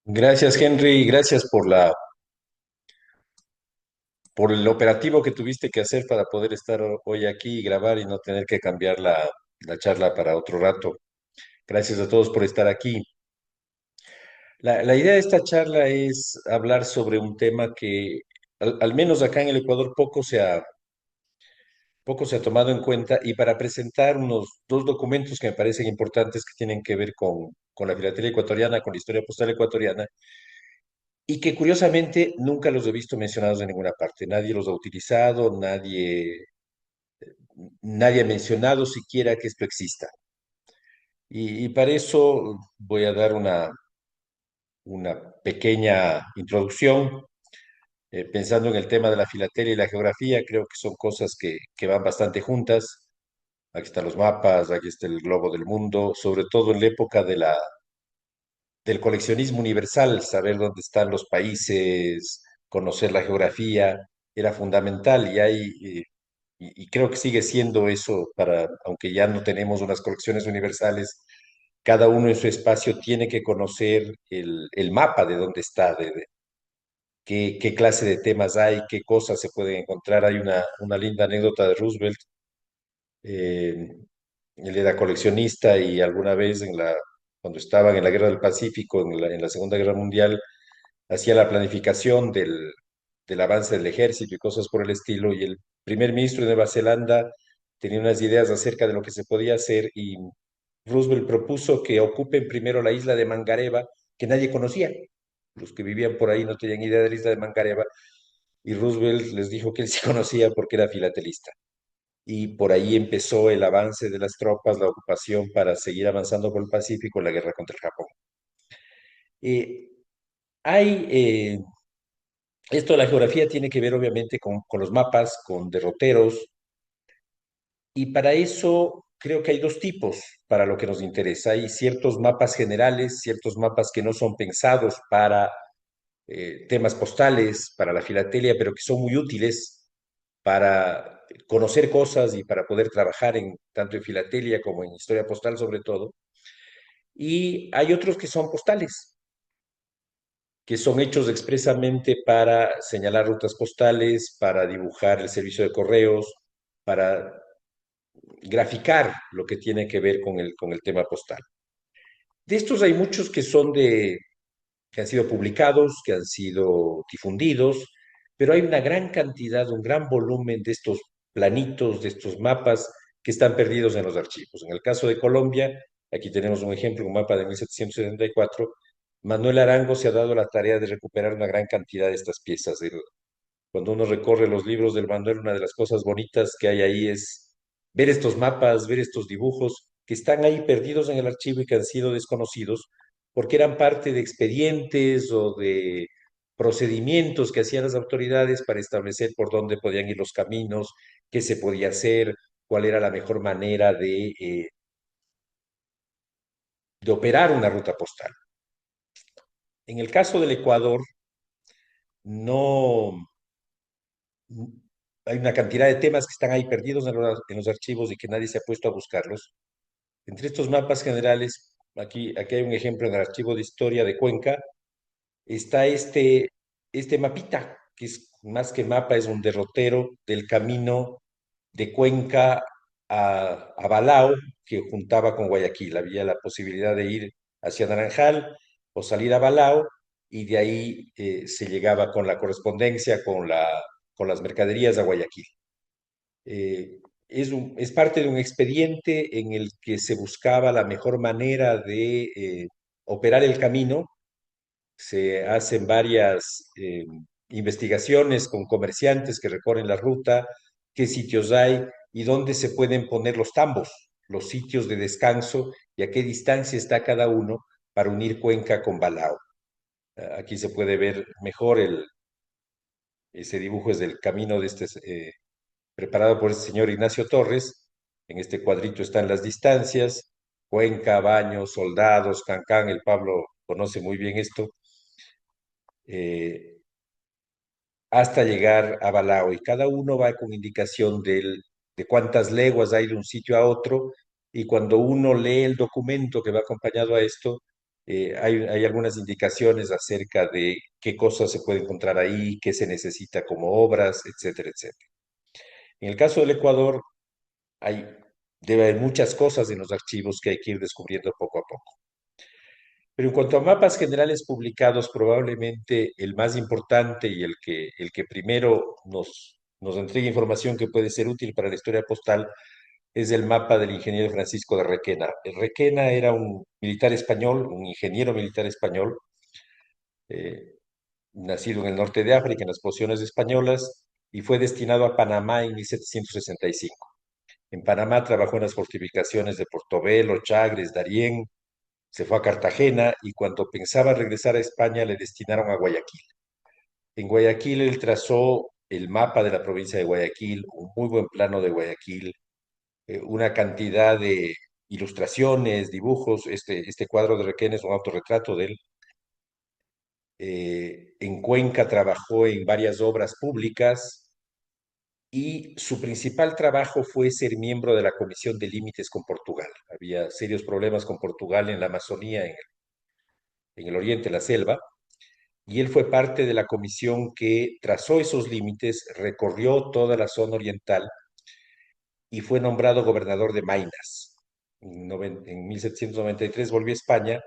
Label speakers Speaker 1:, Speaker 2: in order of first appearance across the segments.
Speaker 1: Gracias, Henry. Gracias por el operativo que tuviste que hacer para poder estar hoy aquí y grabar y no tener que cambiar la charla para otro rato. Gracias a todos por estar aquí. La idea de esta charla es hablar sobre un tema que, al menos acá en el Ecuador, poco se ha tomado en cuenta y para presentar unos dos documentos que me parecen importantes que tienen que ver con la filatelia ecuatoriana, con la historia postal ecuatoriana y que curiosamente nunca los he visto mencionados en ninguna parte. Nadie los ha utilizado, nadie ha mencionado siquiera que esto exista. Y para eso voy a dar una pequeña introducción, pensando en el tema de la filatelia y la geografía. Creo que son cosas que van bastante juntas. Aquí están los mapas, aquí está el globo del mundo, sobre todo en la época del coleccionismo universal, saber dónde están los países, conocer la geografía, era fundamental y creo que sigue siendo eso para, aunque ya no tenemos unas colecciones universales, cada uno en su espacio tiene que conocer el mapa de dónde está, de qué clase de temas hay, qué cosas se pueden encontrar. Hay una linda anécdota de Roosevelt. eh, Él era coleccionista y alguna vez cuando estaban en la Guerra del Pacífico, en la Segunda Guerra Mundial, hacía la planificación del avance del ejército y cosas por el estilo, y el primer ministro de Nueva Zelanda tenía unas ideas acerca de lo que se podía hacer y Roosevelt propuso que ocupen primero la isla de Mangareva, que nadie conocía. Los que vivían por ahí no tenían idea de la isla de Mangareva, y Roosevelt les dijo que él sí conocía porque era filatelista. Y por ahí empezó el avance de las tropas, la ocupación para seguir avanzando por el Pacífico, la guerra contra el Japón. Eh, hay Esto de la geografía tiene que ver obviamente con los mapas, con derroteros, y para eso creo que hay dos tipos para lo que nos interesa. Hay ciertos mapas generales, ciertos mapas que no son pensados para temas postales, para la filatelia, pero que son muy útiles para conocer cosas y para poder trabajar tanto en filatelia como en historia postal sobre todo. Y hay otros que son postales, que son hechos expresamente para señalar rutas postales, para dibujar el servicio de correos, para graficar lo que tiene que ver con el tema postal. De estos hay muchos que han sido publicados, que han sido difundidos, pero hay una gran cantidad, un gran volumen de estos planitos, de estos mapas que están perdidos en los archivos. En el caso de Colombia, aquí tenemos un ejemplo, un mapa de 1774. Manuel Arango se ha dado la tarea de recuperar una gran cantidad de estas piezas. Cuando uno recorre los libros del Manuel, una de las cosas bonitas que hay ahí es ver estos mapas, ver estos dibujos que están ahí perdidos en el archivo y que han sido desconocidos porque eran parte de expedientes o de procedimientos que hacían las autoridades para establecer por dónde podían ir los caminos, qué se podía hacer, cuál era la mejor manera de operar una ruta postal. En el caso del Ecuador, no hay una cantidad de temas que están ahí perdidos en los archivos y que nadie se ha puesto a buscarlos. Entre estos mapas generales, aquí hay un ejemplo en el archivo de historia de Cuenca, está este mapita, que es más que mapa, es un derrotero del camino de Cuenca a Balao, que juntaba con Guayaquil. Había la posibilidad de ir hacia Naranjal o salir a Balao, y de ahí se llegaba con la correspondencia, con las mercaderías a Guayaquil. Es parte de un expediente en el que se buscaba la mejor manera de operar el camino. Se hacen varias investigaciones con comerciantes que recorren la ruta, qué sitios hay y dónde se pueden poner los tambos, los sitios de descanso y a qué distancia está cada uno para unir Cuenca con Balao. Aquí se puede ver mejor ese dibujo es del camino preparado por el señor Ignacio Torres. En este cuadrito están las distancias: Cuenca, Baños, Soldados, Cancán. El Pablo conoce muy bien esto. eh, Hasta llegar a Balao, y cada uno va con indicación de cuántas leguas hay de un sitio a otro, y cuando uno lee el documento que va acompañado a esto, Hay algunas indicaciones acerca de qué cosas se puede encontrar ahí, qué se necesita como obras, etcétera, etcétera. En el caso del Ecuador, hay, debe haber muchas cosas en los archivos que hay que ir descubriendo poco a poco. Pero en cuanto a mapas generales publicados, probablemente el más importante y el que primero nos entrega información que puede ser útil para la historia postal es el mapa del ingeniero Francisco de Requena. Requena era un militar español, un ingeniero militar español, eh, nacido en el norte de África, en las posesiones españolas, y fue destinado a Panamá en 1765. En Panamá trabajó en las fortificaciones de Portobelo, Chagres, Darién, se fue a Cartagena y cuando pensaba regresar a España le destinaron a Guayaquil. En Guayaquil él trazó el mapa de la provincia de Guayaquil, un muy buen plano de Guayaquil, una cantidad de ilustraciones, dibujos. Este cuadro de Requena es un autorretrato de él. En Cuenca trabajó en varias obras públicas y su principal trabajo fue ser miembro de la Comisión de Límites con Portugal. Había serios problemas con Portugal en la Amazonía, en el oriente, la selva, y él fue parte de la comisión que trazó esos límites, recorrió toda la zona oriental y fue nombrado gobernador de Maynas. En 1793 volvió a España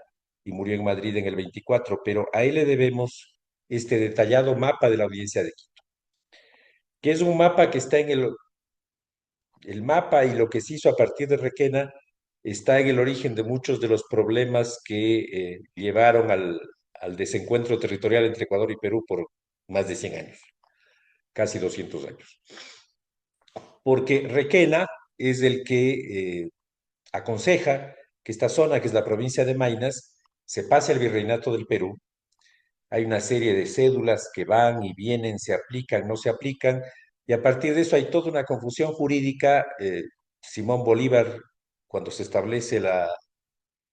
Speaker 1: y murió en Madrid en el 24, pero a él le debemos este detallado mapa de la audiencia de Quito, que es un mapa que está en el mapa y lo que se hizo a partir de Requena está en el origen de muchos de los problemas que llevaron al desencuentro territorial entre Ecuador y Perú por más de 100 años, casi 200 años. Porque Requena es el que aconseja que esta zona, que es la provincia de Maynas, se pase al virreinato del Perú. Hay una serie de cédulas que van y vienen, se aplican, no se aplican, y a partir de eso hay toda una confusión jurídica. Simón Bolívar, cuando se establece la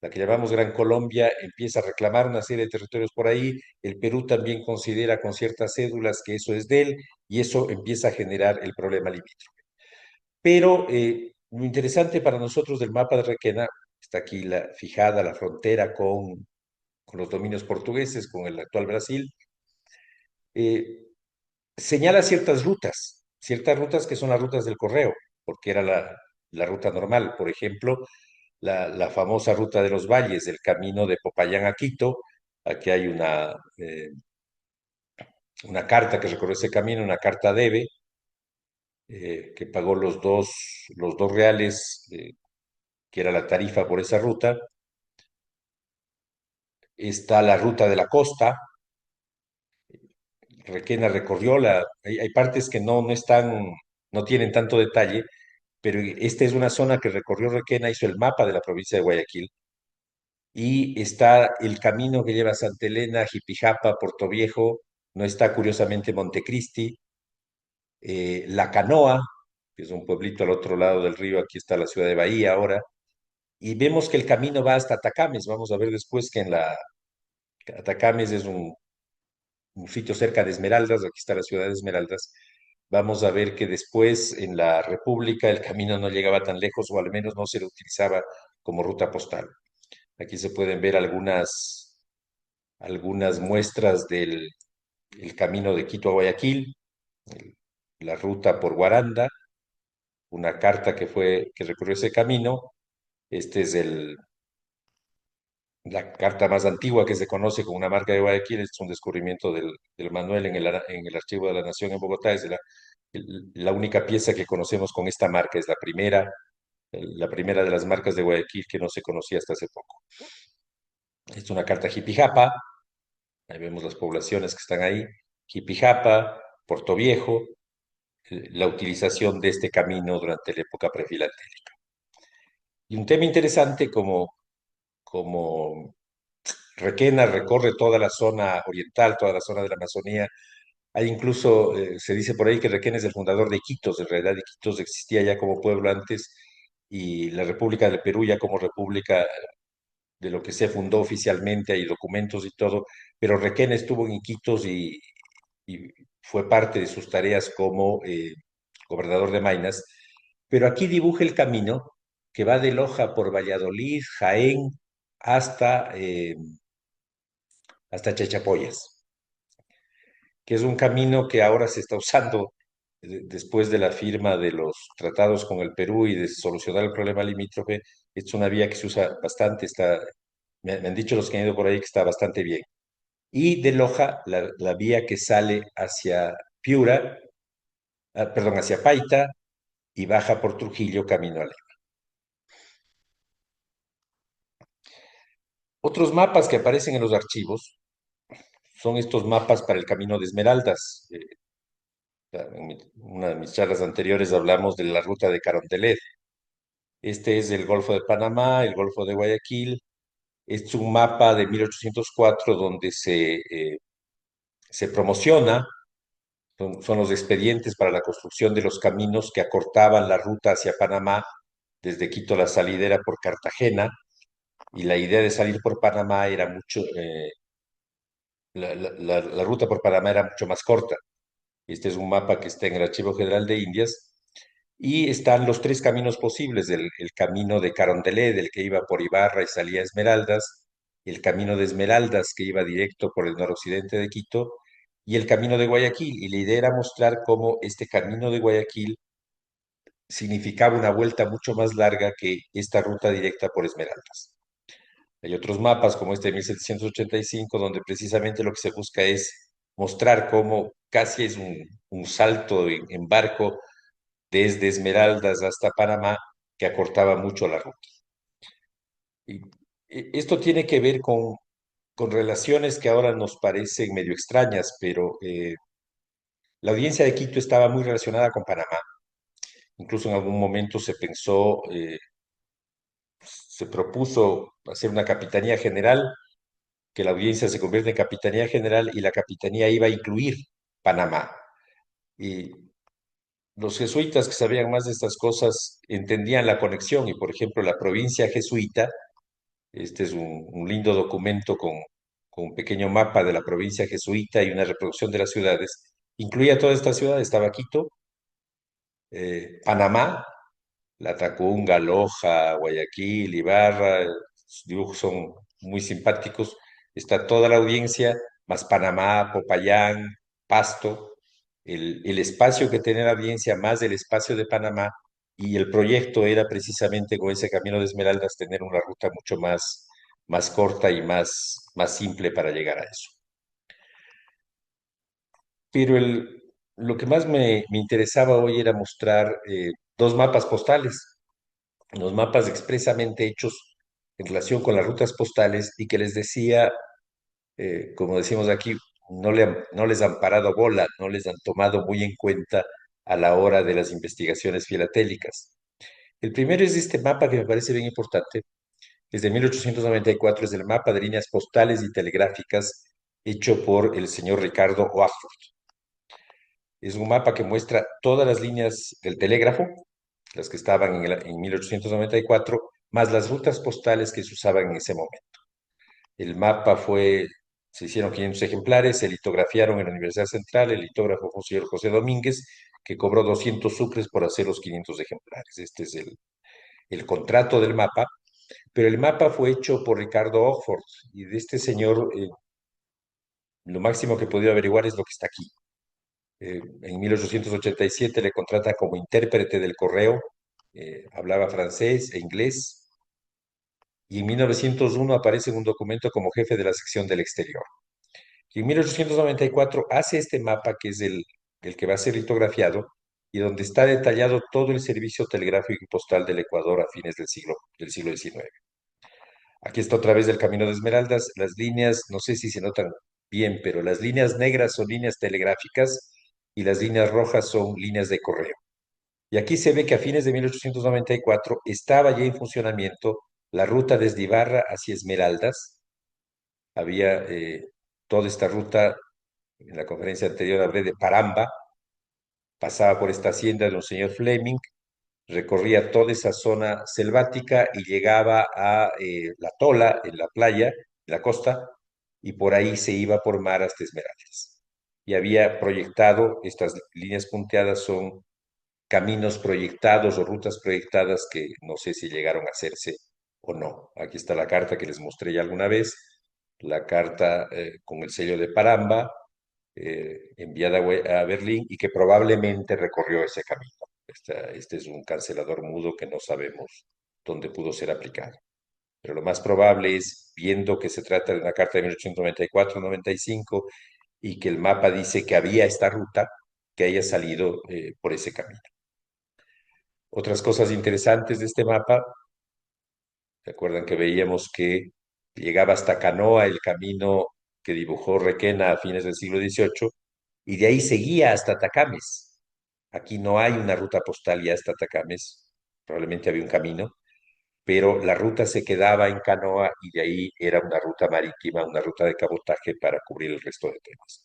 Speaker 1: que llamamos Gran Colombia, empieza a reclamar una serie de territorios por ahí. El Perú también considera con ciertas cédulas que eso es de él, y eso empieza a generar el problema limítrofe. Pero lo interesante para nosotros del mapa de Requena, está aquí fijada la frontera con los dominios portugueses, con el actual Brasil, eh, señala ciertas rutas que son las rutas del correo, porque era la ruta normal. Por ejemplo, la famosa ruta de los valles, el camino de Popayán a Quito. Aquí hay una carta que recorre ese camino, una carta debe, que pagó los dos reales, que era la tarifa por esa ruta. Está la ruta de la costa. Requena recorrió hay partes que no tienen tanto detalle, pero esta es una zona que recorrió Requena, hizo el mapa de la provincia de Guayaquil, y está el camino que lleva a Santa Elena, Jipijapa, Portoviejo, no está curiosamente Montecristi, La Canoa, que es un pueblito al otro lado del río, aquí está la ciudad de Bahía ahora, y vemos que el camino va hasta Atacames. Vamos a ver después que Atacames es un sitio cerca de Esmeraldas, aquí está la ciudad de Esmeraldas. Vamos a ver que después en la República el camino no llegaba tan lejos, o al menos no se lo utilizaba como ruta postal. Aquí se pueden ver algunas muestras del el camino de Quito a Guayaquil, el- la ruta por Guaranda, una carta que recorrió ese camino. Este es la carta más antigua que se conoce con una marca de Guayaquil. Es un descubrimiento del Manuel en el Archivo de la Nación en Bogotá. Es la única pieza que conocemos con esta marca. Es la primera de las marcas de Guayaquil que no se conocía hasta hace poco. Es una carta Jipijapa. Ahí vemos las poblaciones que están ahí. Jipijapa, Portoviejo, la utilización de este camino durante la época prefilatélica. Y un tema interesante, como Requena recorre toda la zona oriental, toda la zona de la Amazonía. Hay incluso, se dice por ahí que Requena es el fundador de Iquitos. En realidad Iquitos existía ya como pueblo antes, y la República del Perú ya como república de lo que se fundó oficialmente, hay documentos y todo, pero Requena estuvo en Iquitos y fue parte de sus tareas como gobernador de Maynas. Pero aquí dibuja el camino que va de Loja por Valladolid, Jaén, hasta, hasta Chachapoyas, que es un camino que ahora se está usando después de la firma de los tratados con el Perú y de solucionar el problema limítrofe. Es una vía que se usa bastante, me han dicho los que han ido por ahí que está bastante bien. Y de Loja, la vía que sale hacia Piura, perdón, hacia Paita y baja por Trujillo camino a Lima. Otros mapas que aparecen en los archivos son estos mapas para el camino de Esmeraldas. En una de mis charlas anteriores hablamos de la ruta de Carondelet. Este es el Golfo de Panamá, el Golfo de Guayaquil. Es un mapa de 1804 donde se promociona, son los expedientes para la construcción de los caminos que acortaban la ruta hacia Panamá desde Quito la salidera por Cartagena, y la idea de salir por Panamá era mucho, la ruta por Panamá era mucho más corta. Este es un mapa que está en el Archivo General de Indias y están los tres caminos posibles: el camino de Carondelet, del que iba por Ibarra y salía a Esmeraldas, el camino de Esmeraldas que iba directo por el noroccidente de Quito, y el camino de Guayaquil. Y la idea era mostrar cómo este camino de Guayaquil significaba una vuelta mucho más larga que esta ruta directa por Esmeraldas. Hay otros mapas como este de 1785 donde precisamente lo que se busca es mostrar cómo casi es un salto en barco desde Esmeraldas hasta Panamá que acortaba mucho la ruta. Y esto tiene que ver con relaciones que ahora nos parecen medio extrañas, pero la audiencia de Quito estaba muy relacionada con Panamá. Incluso en algún momento se pensó, se propuso hacer una capitanía general, que la audiencia se convierte en capitanía general y la capitanía iba a incluir Panamá. Y los jesuitas que sabían más de estas cosas entendían la conexión y, por ejemplo, la provincia jesuita, este es un lindo documento con un pequeño mapa de la provincia jesuita y una reproducción de las ciudades, incluía todas estas ciudades: estaba Quito, Panamá, La Tacunga, Loja, Guayaquil, Ibarra. Los dibujos son muy simpáticos. Está toda la audiencia, más Panamá, Popayán, Pasto, el espacio que tenía la audiencia, más el espacio de Panamá, y el proyecto era precisamente con ese camino de Esmeraldas tener una ruta mucho más corta y más simple para llegar a eso. Pero lo que más me interesaba hoy era mostrar dos mapas postales, los mapas expresamente hechos en relación con las rutas postales y que les decía, como decimos aquí, no les han parado bola, no les han tomado muy en cuenta a la hora de las investigaciones filatélicas. El primero es este mapa que me parece bien importante, es de 1894, es el mapa de líneas postales y telegráficas hecho por el señor Ricardo Oakford. Es un mapa que muestra todas las líneas del telégrafo, las que estaban en 1894, más las rutas postales que se usaban en ese momento. El mapa se hicieron 500 ejemplares, se litografiaron en la Universidad Central, el litógrafo fue el señor José Domínguez, que cobró 200 sucres por hacer los 500 ejemplares. Este es el contrato del mapa, pero el mapa fue hecho por Ricardo Oxford, y de este señor lo máximo que he podido averiguar es lo que está aquí. En 1887 le contrata como intérprete del correo, hablaba francés e inglés, y en 1901 aparece en un documento como jefe de la sección del exterior. Y en 1894 hace este mapa que es el que va a ser litografiado y donde está detallado todo el servicio telegráfico y postal del Ecuador a fines del siglo XIX. Aquí está otra vez el Camino de Esmeraldas. Las líneas, no sé si se notan bien, pero las líneas negras son líneas telegráficas y las líneas rojas son líneas de correo. Y aquí se ve que a fines de 1894 estaba ya en funcionamiento la ruta desde Ibarra hacia Esmeraldas. Había toda esta ruta, en la conferencia anterior hablé de Paramba, pasaba por esta hacienda de un señor Fleming, recorría toda esa zona selvática y llegaba a La Tola, en la playa, en la costa, y por ahí se iba por mar hasta Esmeraldas. Y había proyectado, estas líneas punteadas son caminos proyectados o rutas proyectadas que no sé si llegaron a hacerse o no. Aquí está la carta que les mostré ya alguna vez, la carta con el sello de Paramba, enviada a Berlín y que probablemente recorrió ese camino. Este es un cancelador mudo que no sabemos dónde pudo ser aplicado. Pero lo más probable es, viendo que se trata de una carta de 1894-95 y que el mapa dice que había esta ruta, que haya salido por ese camino. Otras cosas interesantes de este mapa, recuerdan que veíamos que llegaba hasta Canoa el camino que dibujó Requena a fines del siglo XVIII y de ahí seguía hasta Atacames. Aquí no hay una ruta postal ya hasta Atacames, probablemente había un camino, pero la ruta se quedaba en Canoa y de ahí era una ruta marítima, una ruta de cabotaje para cubrir el resto de temas.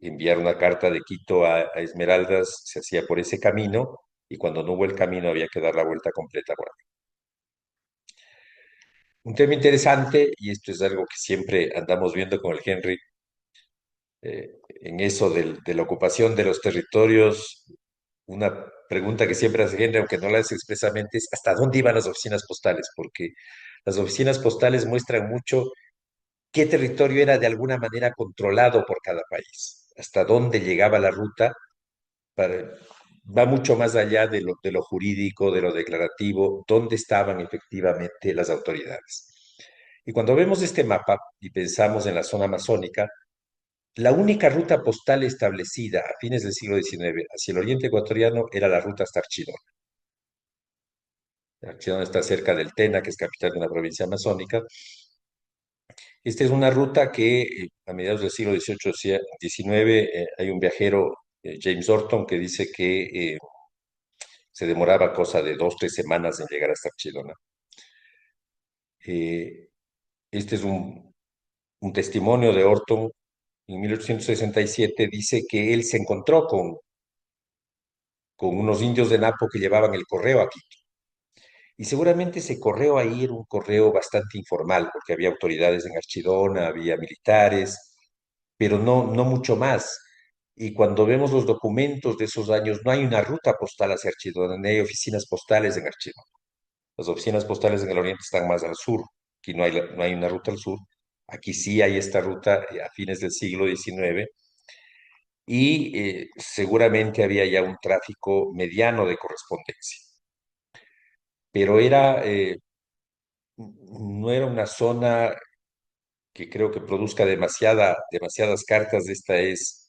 Speaker 1: Enviar una carta de Quito a Esmeraldas se hacía por ese camino y cuando no hubo el camino había que dar la vuelta completa por ahí. Un tema interesante, y esto es algo que siempre andamos viendo con el Henry, en eso de la ocupación de los territorios, una pregunta que siempre hace Henry, aunque no la hace expresamente, es ¿hasta dónde iban las oficinas postales? Porque las oficinas postales muestran mucho qué territorio era de alguna manera controlado por cada país, hasta dónde llegaba la ruta, para- va mucho más allá de lo jurídico, de lo declarativo, dónde estaban efectivamente las autoridades. Y cuando vemos este mapa y pensamos en la zona amazónica, la única ruta postal establecida a fines del siglo XIX hacia el oriente ecuatoriano era la ruta hasta Archidona. Archidona está cerca del Tena, que es capital de una provincia amazónica. Esta es una ruta que a mediados del siglo XVIII, XIX, hay un viajero, James Orton, que dice que se demoraba cosa de 2, 3 semanas en llegar hasta Archidona. Eh, este es un testimonio de Orton. En 1867 dice que él se encontró con unos indios de Napo que llevaban el correo aquí. Y seguramente ese correo ahí era un correo bastante informal, porque había autoridades en Archidona, había militares, pero no mucho más. Y cuando vemos los documentos de esos años, no hay una ruta postal hacia Archidona, ni hay oficinas postales en Archidona. Las oficinas postales en el oriente están más al sur. Aquí no hay una ruta al sur. Aquí sí hay esta ruta a fines del siglo XIX y seguramente había ya un tráfico mediano de correspondencia. Pero no era una zona que creo que produzca demasiadas cartas. Esta es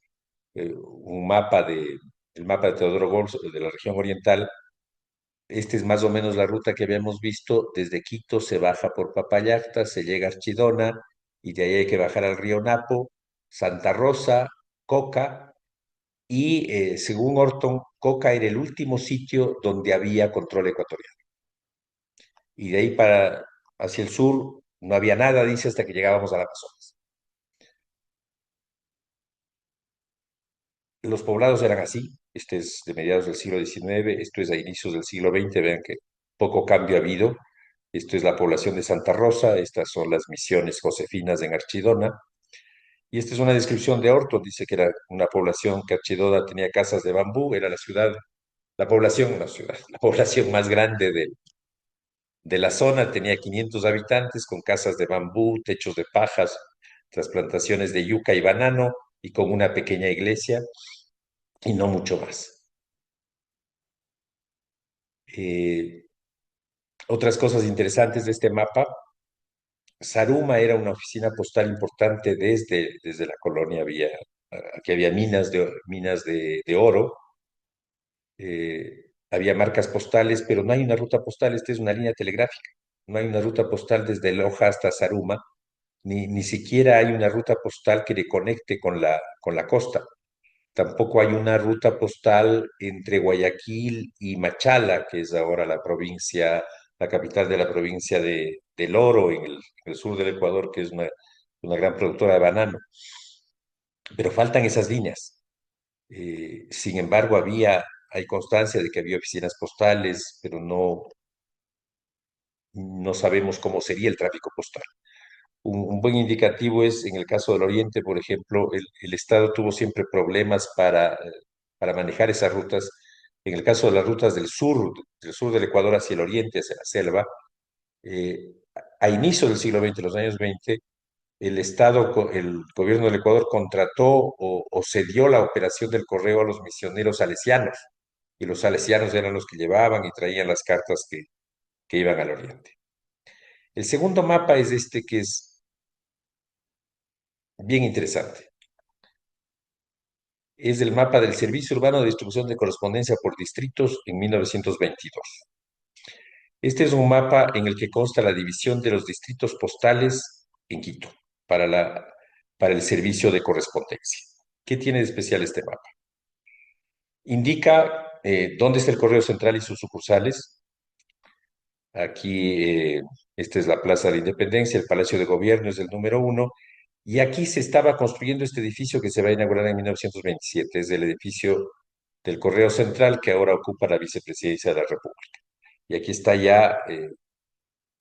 Speaker 1: el mapa de Teodoro Gors de la región oriental. Esta es más o menos la ruta que habíamos visto. Desde Quito se baja por Papallacta, se llega a Archidona y de ahí hay que bajar al río Napo, Santa Rosa, Coca y según Orton, Coca era el último sitio donde había control ecuatoriano. Y de ahí para hacia el sur no había nada, dice, hasta que llegábamos al Amazonas. Los poblados eran así. Este es de mediados del siglo XIX, esto es a inicios del siglo XX. Vean que poco cambio ha habido. Esto es la población de Santa Rosa, estas son las misiones josefinas en Archidona. Y esta es una descripción de Orton, dice que era una población que Archidona tenía casas de bambú, era la ciudad, la población más grande de la zona, tenía 500 habitantes con casas de bambú, techos de pajas, trasplantaciones de yuca y banano y con una pequeña iglesia y no mucho más. Eh, Otras cosas interesantes de este mapa, Saruma era una oficina postal importante desde la colonia, aquí había minas de oro, había marcas postales, pero no hay una ruta postal. Esta es una línea telegráfica, no hay una ruta postal desde Loja hasta Saruma, ni siquiera hay una ruta postal que le conecte con la costa. Tampoco hay una ruta postal entre Guayaquil y Machala, que es ahora la capital de la provincia del Oro, en el sur del Ecuador, que es una gran productora de banano. Pero faltan esas líneas. Sin embargo, hay constancia de que había oficinas postales, pero no sabemos cómo sería el tráfico postal. Un buen indicativo es, en el caso del Oriente, por ejemplo, el Estado tuvo siempre problemas para manejar esas rutas. En el caso de las rutas del sur del Ecuador hacia el oriente, hacia la selva, Eh, a inicio del siglo XX, los años 20, el Estado, el gobierno del Ecuador contrató o cedió la operación del correo a los misioneros salesianos, y los salesianos eran los que llevaban y traían las cartas que iban al oriente. El segundo mapa es este, que es bien interesante. Es el mapa del Servicio Urbano de Distribución de Correspondencia por Distritos en 1922. Este es un mapa en el que consta la división de los distritos postales en Quito para, para el servicio de correspondencia. ¿Qué tiene de especial este mapa? Indica dónde está el Correo Central y sus sucursales. Aquí, esta es la Plaza de la Independencia, el Palacio de Gobierno es el número uno, y aquí se estaba construyendo este edificio que se va a inaugurar en 1927. Es el edificio del Correo Central que ahora ocupa la Vicepresidencia de la República. Y aquí está ya,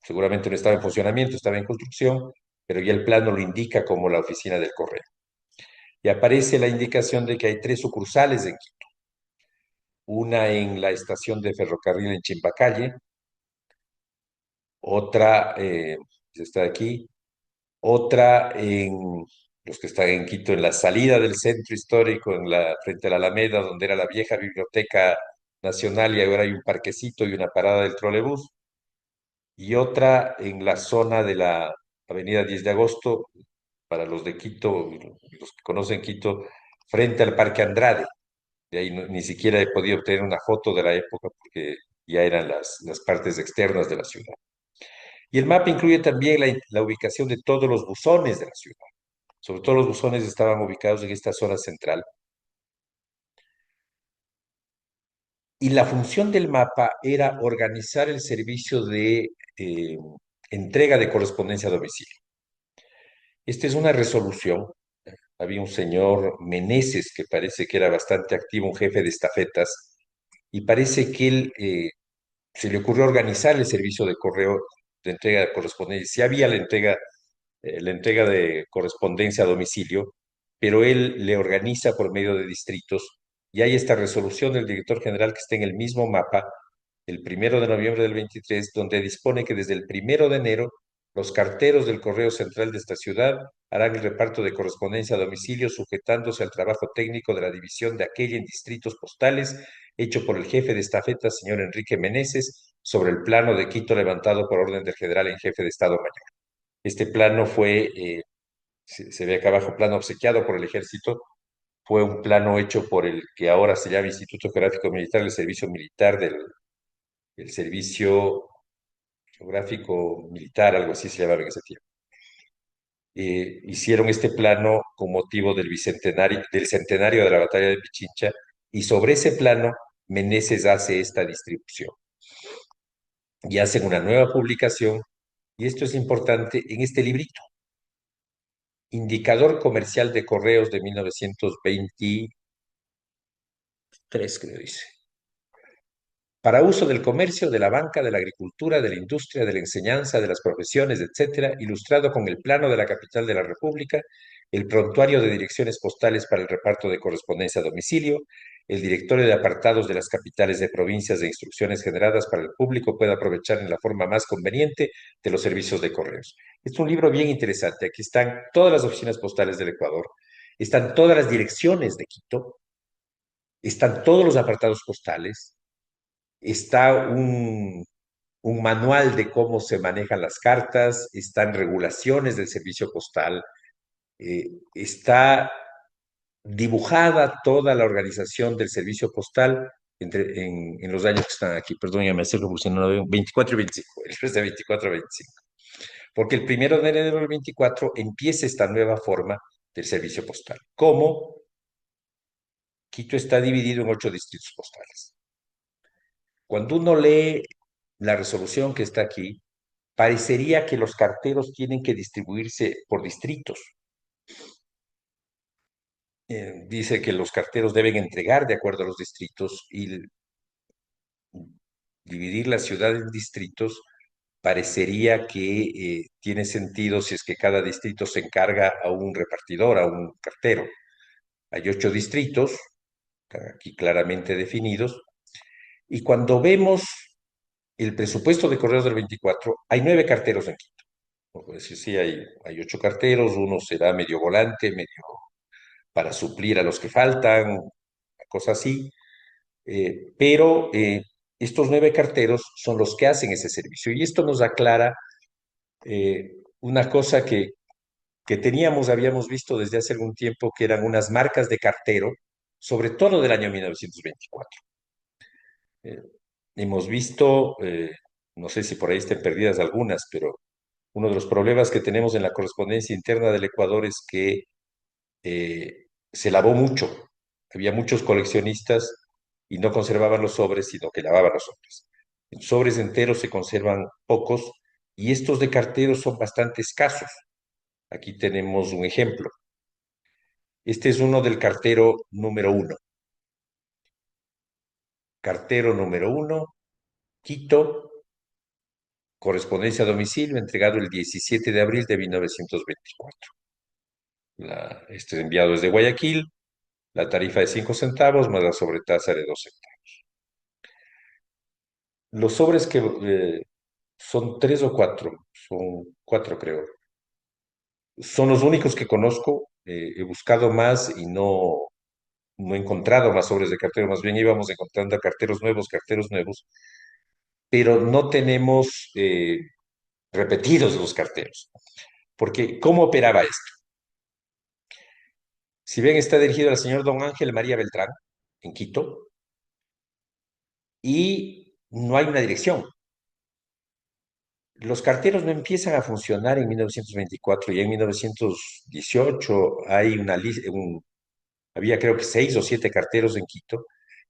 Speaker 1: seguramente no estaba en funcionamiento, estaba en construcción, pero ya el plano lo indica como la oficina del correo. Y aparece la indicación de que hay tres sucursales en Quito: una en la estación de ferrocarril en Chimbacalle, otra, está aquí, otra en los que están en Quito, en la salida del centro histórico, frente a la Alameda, donde era la vieja Biblioteca Nacional, y ahora hay un parquecito y una parada del trolebús, y otra en la zona de la Avenida 10 de Agosto, para los de Quito, los que conocen Quito, frente al Parque Andrade. De ahí ni siquiera he podido obtener una foto de la época porque ya eran las partes externas de la ciudad. Y el mapa incluye también la ubicación de todos los buzones de la ciudad. Sobre todo los buzones estaban ubicados en esta zona central. Y la función del mapa era organizar el servicio de entrega de correspondencia a domicilio. Esta es una resolución. Había un señor Meneses que parece que era bastante activo, un jefe de estafetas, y parece que él se le ocurrió organizar el servicio de correo de entrega de correspondencia. Sí había la entrega de correspondencia a domicilio, pero él le organiza por medio de distritos, y hay esta resolución del director general que está en el mismo mapa, el 1 de noviembre del 23, donde dispone que desde el 1 de enero los carteros del Correo Central de esta ciudad harán el reparto de correspondencia a domicilio sujetándose al trabajo técnico de la división de aquella en distritos postales hecho por el jefe de estafeta, señor Enrique Meneses, sobre el plano de Quito levantado por orden del general en jefe de Estado Mayor. Este plano fue, se ve acá abajo, plano obsequiado por el ejército. Fue un plano hecho por el que ahora se llama Instituto Geográfico Militar, el Servicio Militar del Servicio Geográfico Militar, algo así se llamaba en ese tiempo. Hicieron este plano con motivo del centenario de la batalla de Pichincha, y sobre ese plano Meneses hace esta distribución y hacen una nueva publicación, y esto es importante, en este librito, Indicador Comercial de Correos de 1923, creo dice. Para uso del comercio, de la banca, de la agricultura, de la industria, de la enseñanza, de las profesiones, etcétera, ilustrado con el plano de la capital de la República, el prontuario de direcciones postales para el reparto de correspondencia a domicilio, el directorio de apartados de las capitales de provincias de instrucciones generadas para el público puede aprovechar en la forma más conveniente de los servicios de correos. Es un libro bien interesante. Aquí están todas las oficinas postales del Ecuador, están todas las direcciones de Quito, están todos los apartados postales, está un manual de cómo se manejan las cartas, están regulaciones del servicio postal, está dibujada toda la organización del servicio postal en los años que están aquí. Perdón, ya me acerco porque si no lo veo. 24 y 25, el mes de 24 a 25. Porque el 1 de enero del 24 empieza esta nueva forma del servicio postal. ¿Cómo? Quito está dividido en 8 distritos postales. Cuando uno lee la resolución que está aquí, parecería que los carteros tienen que distribuirse por distritos. Dice que los carteros deben entregar de acuerdo a los distritos, y dividir la ciudad en distritos parecería que tiene sentido si es que cada distrito se encarga a un repartidor, a un cartero. Hay 8 distritos, aquí claramente definidos, y cuando vemos el presupuesto de Correos del 24, hay 9 carteros en Quito. Ojo, es decir, sí, hay 8 carteros, uno será medio volante, medio para suplir a los que faltan, cosas así. Pero estos 9 carteros son los que hacen ese servicio. Y esto nos aclara una cosa que teníamos, habíamos visto desde hace algún tiempo, que eran unas marcas de cartero, sobre todo del año 1924. Eh, hemos visto, no sé si por ahí estén perdidas algunas, pero uno de los problemas que tenemos en la correspondencia interna del Ecuador es que se lavó mucho. Había muchos coleccionistas y no conservaban los sobres, sino que lavaban los sobres. En sobres enteros se conservan pocos y estos de carteros son bastante escasos. Aquí tenemos un ejemplo. Este es uno del cartero número uno. Cartero número uno, Quito, correspondencia a domicilio, entregado el 17 de abril de 1924. Este es enviado desde Guayaquil, la tarifa de 5 centavos más la sobretasa de 2 centavos. Los sobres que son 3 o 4, son 4 creo, son los únicos que conozco. He buscado más y no he encontrado más sobres de cartero, más bien íbamos encontrando carteros nuevos, pero no tenemos repetidos los carteros. Porque, ¿cómo operaba esto? Si bien está dirigido al señor Don Ángel María Beltrán, en Quito, y no hay una dirección. Los carteros no empiezan a funcionar en 1924 y en 1918 hay había creo que 6 o 7 carteros en Quito.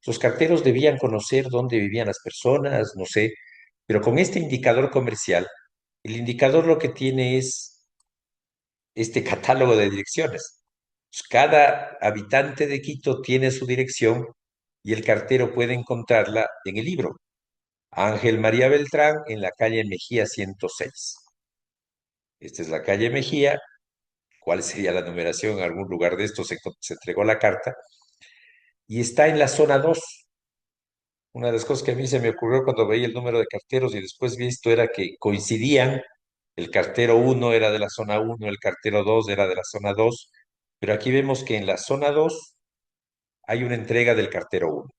Speaker 1: Los carteros debían conocer dónde vivían las personas, no sé, pero con este indicador comercial, el indicador lo que tiene es este catálogo de direcciones. Pues, cada habitante de Quito tiene su dirección y el cartero puede encontrarla en el libro. Ángel María Beltrán en la calle Mejía 106. Esta es la calle Mejía. ¿Cuál sería la numeración? En algún lugar de estos se entregó la carta y está en la zona 2. Una de las cosas que a mí se me ocurrió cuando veía el número de carteros y después vi esto era que coincidían. El cartero uno era de la zona uno, el cartero 2 era de la zona 2, pero aquí vemos que en la zona 2 hay una entrega del cartero uno.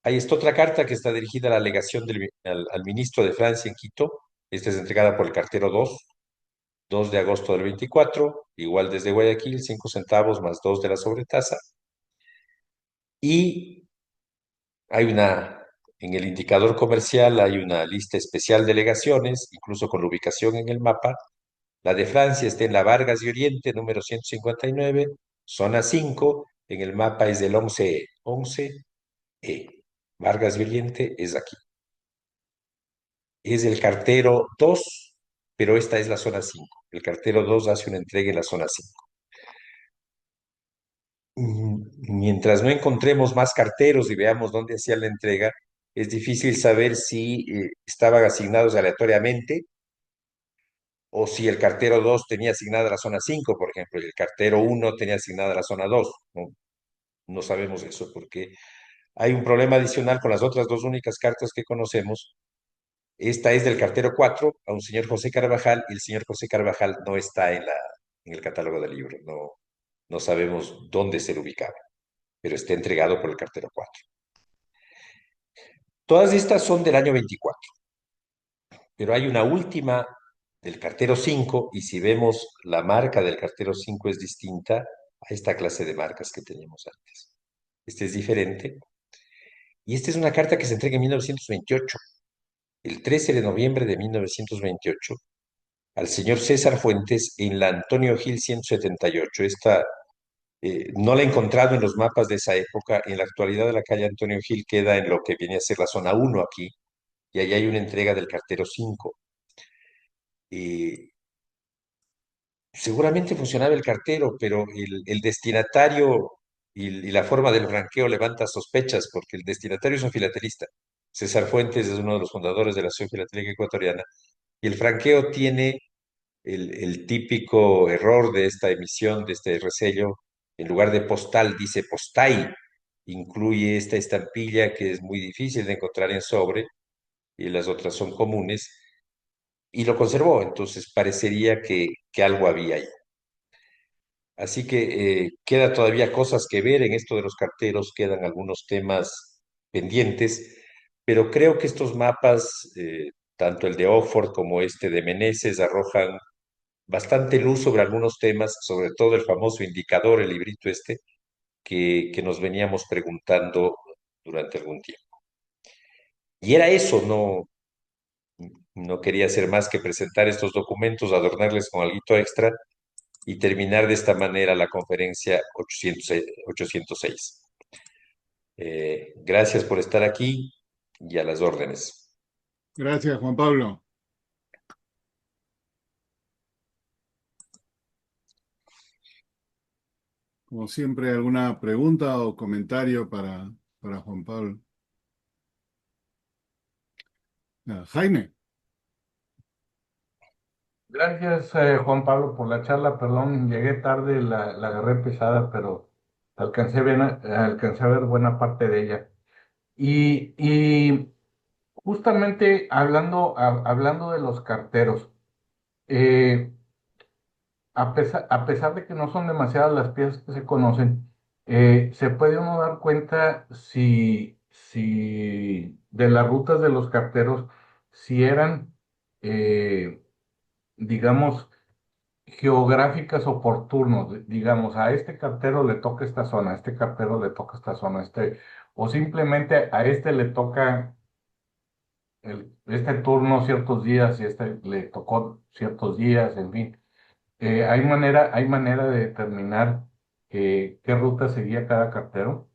Speaker 1: Hay esta otra carta que está dirigida a la alegación al ministro de Francia en Quito. Esta es entregada por el cartero 2 de agosto del 24, igual desde Guayaquil, 5 centavos más 2 de la sobretasa. Y hay en el indicador comercial hay una lista especial de delegaciones, incluso con la ubicación en el mapa. La de Francia está en la Vargas y Oriente, número 159, zona 5. En el mapa es del 11E. 11E. Vargas y Oriente es aquí. Es el cartero 2, pero esta es la zona 5. El cartero 2 hace una entrega en la zona 5. Mientras no encontremos más carteros y veamos dónde hacían la entrega, es difícil saber si estaban asignados aleatoriamente o si el cartero 2 tenía asignada la zona 5, por ejemplo, y el cartero uno tenía asignada la zona 2. No, no sabemos eso porque hay un problema adicional con las otras dos únicas cartas que conocemos. Esta es del cartero 4 a un señor José Carvajal y el señor José Carvajal no está en el catálogo del libro. No, no sabemos dónde se le ubicaba, pero está entregado por el cartero 4. Todas estas son del año 24, pero hay una última del cartero 5 y si vemos la marca del cartero 5 es distinta a esta clase de marcas que teníamos antes. Este es diferente y esta es una carta que se entrega en 1928, el 13 de noviembre de 1928, al señor César Fuentes en la Antonio Gil 178. Esta no la he encontrado en los mapas de esa época. En la actualidad la calle Antonio Gil queda en lo que viene a ser la zona 1 aquí y ahí hay una entrega del cartero 5. Seguramente funcionaba el cartero, pero el destinatario y la forma del franqueo levanta sospechas porque el destinatario es un filatelista. César Fuentes es uno de los fundadores de la Asociación Filatélica Ecuatoriana y el franqueo tiene el típico error de esta emisión, de este resello. En lugar de postal dice postay incluye esta estampilla que es muy difícil de encontrar en sobre y las otras son comunes, y lo conservó, entonces parecería que algo había ahí. Así que queda todavía cosas que ver en esto de los carteros, quedan algunos temas pendientes, pero creo que estos mapas, tanto el de Oxford como este de Meneses, arrojan bastante luz sobre algunos temas, sobre todo el famoso indicador, el librito este, que nos veníamos preguntando durante algún tiempo. Y era eso, no quería hacer más que presentar estos documentos, adornarles con algo extra y terminar de esta manera la conferencia 806. Gracias por estar aquí y a las órdenes.
Speaker 2: Gracias, Juan Pablo. Como siempre, ¿alguna pregunta o comentario para Juan Pablo? Jaime.
Speaker 3: Gracias, Juan Pablo, por la charla. Perdón, llegué tarde, la agarré pesada, pero alcancé a ver buena parte de ella. Y justamente hablando de los carteros, eh, a pesar de que no son demasiadas las piezas que se conocen, se puede uno dar cuenta si de las rutas de los carteros, si eran, eh, digamos, geográficas o por turnos, digamos, a este cartero le toca esta zona, a este cartero le toca esta zona, o simplemente a este le toca este turno ciertos días y este le tocó ciertos días, en fin. Hay manera de determinar qué ruta seguía cada cartero.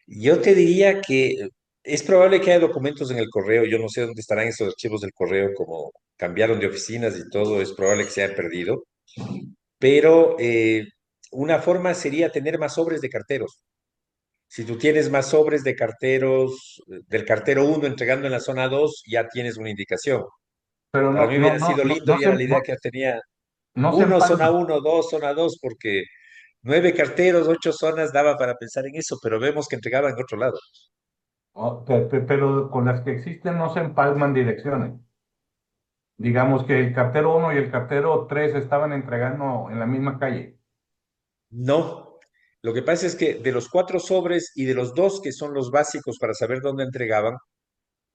Speaker 1: Yo te diría que es probable que haya documentos en el correo, yo no sé dónde estarán esos archivos del correo, como cambiaron de oficinas y todo, es probable que se hayan perdido, pero una forma sería tener más sobres de carteros. Si tú tienes más sobres de carteros, del cartero uno entregando en la zona 2 ya tienes una indicación.
Speaker 3: Pero
Speaker 1: Para
Speaker 3: no,
Speaker 1: mí
Speaker 3: no,
Speaker 1: hubiera
Speaker 3: no,
Speaker 1: sido
Speaker 3: no,
Speaker 1: lindo y era la idea
Speaker 3: no,
Speaker 1: que tenía
Speaker 3: no se
Speaker 1: uno, zona
Speaker 3: empalman.
Speaker 1: uno, dos, zona 2 porque 9 carteros, 8 zonas daba para pensar en eso, pero vemos que entregaban en otro lado.
Speaker 3: Pero con las que existen no se empalman direcciones. Digamos que el cartero uno y el cartero 3 estaban entregando en la misma calle.
Speaker 1: No, lo que pasa es que de los 4 sobres y de los dos que son los básicos para saber dónde entregaban,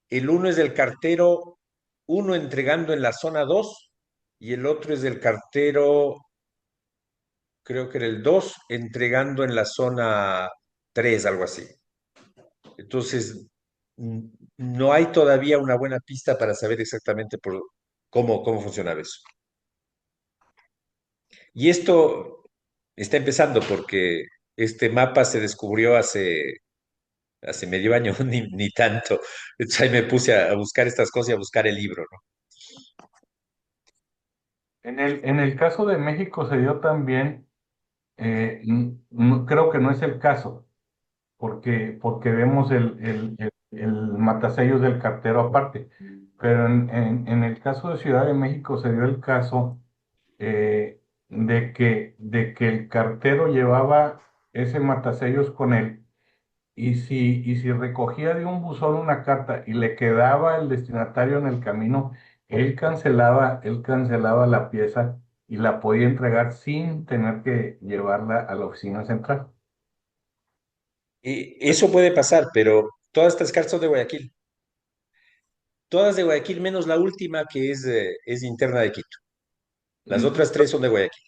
Speaker 1: el uno es del cartero uno entregando en la zona 2 y el otro es del cartero, creo que era el 2 entregando en la zona 3, algo así. Entonces, mm, no hay todavía una buena pista para saber exactamente cómo funcionaba eso. Y esto está empezando porque este mapa se descubrió hace medio año, ni tanto. Entonces ahí me puse a buscar estas cosas y a buscar el libro, ¿no?
Speaker 3: En el caso de México se dio también, creo que no es el caso, porque vemos el matasellos del cartero aparte. Pero en el caso de Ciudad de México se dio el caso de que el cartero llevaba ese matasellos con él. Y si recogía de un buzón una carta y le quedaba el destinatario en el camino, él cancelaba la pieza y la podía entregar sin tener que llevarla a la oficina central.
Speaker 1: Y eso puede pasar, pero todas estas cartas son de Guayaquil. Todas de Guayaquil, menos la última que es interna de Quito. Las
Speaker 3: Mm,
Speaker 1: otras 3 son de Guayaquil.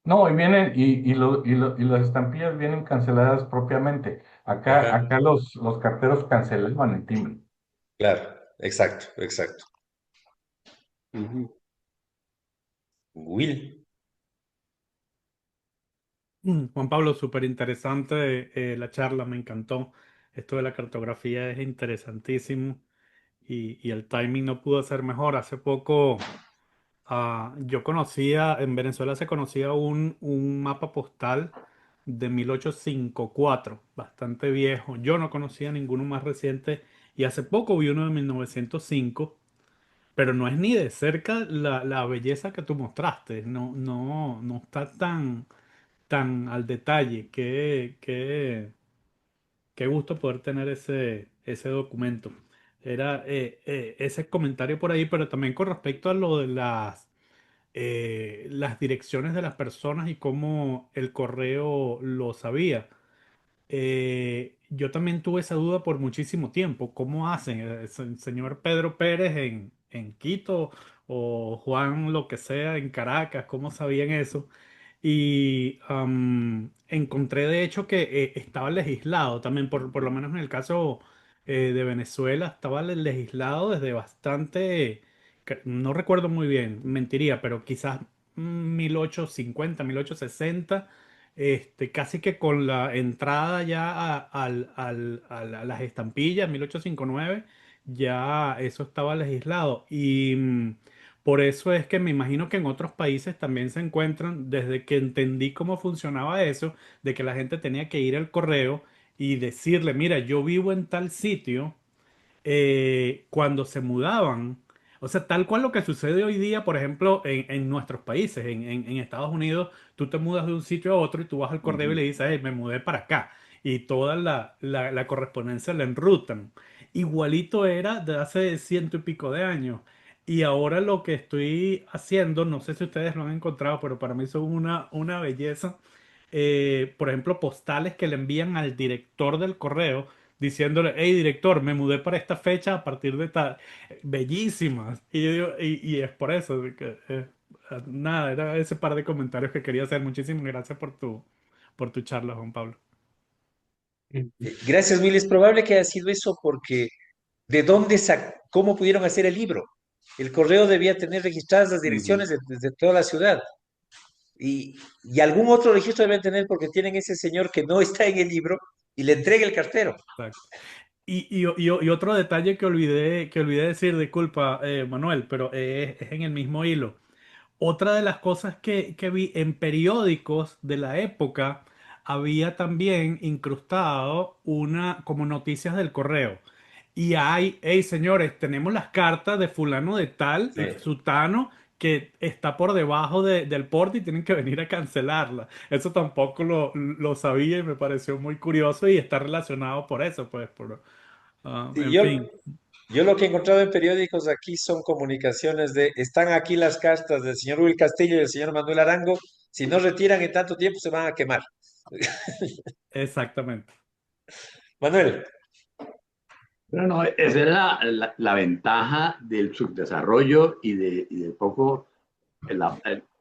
Speaker 3: No, y vienen, y las estampillas vienen canceladas propiamente. Acá,
Speaker 1: Ajá,
Speaker 3: acá los carteros cancelaban el timbre.
Speaker 1: claro, exacto, exacto.
Speaker 2: Ujú.
Speaker 1: Will.
Speaker 4: Juan Pablo, súper interesante la charla, me encantó. Esto de la cartografía es interesantísimo y el timing no pudo ser mejor. Hace poco yo conocía, en Venezuela se conocía un mapa postal de 1854, bastante viejo. Yo no conocía ninguno más reciente y hace poco vi uno de 1905, pero no es ni de cerca la belleza que tú mostraste. No, no, no está tan al detalle. Qué gusto poder tener ese documento. Era ese comentario por ahí, pero también con respecto a lo de las direcciones de las personas y cómo el correo lo sabía. Yo también tuve esa duda por muchísimo tiempo. ¿Cómo hacen? El señor Pedro Pérez en Quito o Juan lo que sea en Caracas, ¿cómo sabían eso? Y encontré de hecho que estaba legislado también, por lo menos en el caso de Venezuela, estaba legislado desde bastante, no recuerdo muy bien, mentiría, pero quizás 1850, 1860, casi que con la entrada ya a las estampillas, 1859, ya eso estaba legislado. Y por eso es que me imagino que en otros países también se encuentran, desde que entendí cómo funcionaba eso, de que la gente tenía que ir al correo y decirle, mira, yo vivo en tal sitio, cuando se mudaban. O sea, tal cual lo que sucede hoy día, por ejemplo, en nuestros países, en Estados Unidos, tú te mudas de un sitio a otro y tú vas al correo y le
Speaker 2: Ujú.
Speaker 4: dices, hey, me mudé para acá. Y toda la correspondencia la enrutan. Igualito era de hace ciento y pico de años. Y ahora lo que estoy haciendo, no sé si ustedes lo han encontrado, pero para mí son una belleza. Por ejemplo, postales que le envían al director del correo diciéndole, hey director, me mudé para esta fecha a partir de tal. Bellísimas. Y, yo digo, y es por eso, de que, nada, era ese par de comentarios que quería hacer. Muchísimas gracias por tu charla, Juan Pablo.
Speaker 1: Gracias, Will. Es probable que haya sido eso porque ¿cómo pudieron hacer el libro? El correo debía tener registradas las
Speaker 2: Ujú.
Speaker 1: direcciones de toda la ciudad. Y algún otro registro deben tener porque tienen ese señor que no está en el libro y le entrega el cartero.
Speaker 4: Exacto. Y otro detalle que olvidé decir, disculpa, Manuel, pero es en el mismo hilo. Otra de las cosas que vi en periódicos de la época, había también incrustado como noticias del correo. Y hay, hey señores, tenemos las cartas de fulano de tal
Speaker 1: Sí.
Speaker 4: y sutano que está por debajo del porte y tienen que venir a cancelarla. Eso tampoco lo sabía y me pareció muy curioso y está relacionado por eso, pues,
Speaker 1: Sí,
Speaker 4: en fin.
Speaker 1: yo lo que he encontrado en periódicos aquí son comunicaciones están aquí las cartas del señor Will Castillo y del señor Manuel Arango, si no retiran en tanto tiempo se van a quemar.
Speaker 4: Exactamente.
Speaker 1: Manuel,
Speaker 5: Pero no, esa era la ventaja del subdesarrollo y de poco,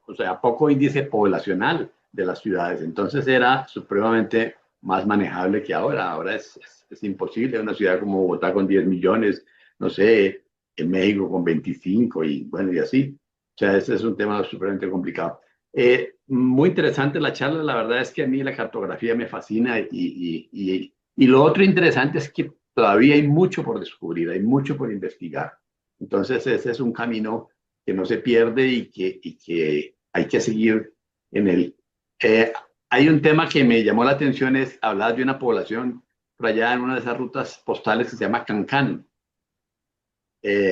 Speaker 5: o sea, poco índice poblacional de las ciudades. Entonces era supremamente más manejable que ahora. Ahora es imposible. Una ciudad como Bogotá con 10 millones, no sé, en México con 25 y bueno, y así. O sea, ese es un tema supremamente complicado. Muy interesante la charla. La verdad es que a mí la cartografía me fascina y lo otro interesante es que todavía hay mucho por descubrir, hay mucho por investigar. Entonces, ese es un camino que no se pierde y que hay que seguir en él. Hay un tema que me llamó la atención, es hablar de una población por allá en una de esas rutas postales que se llama Cancán.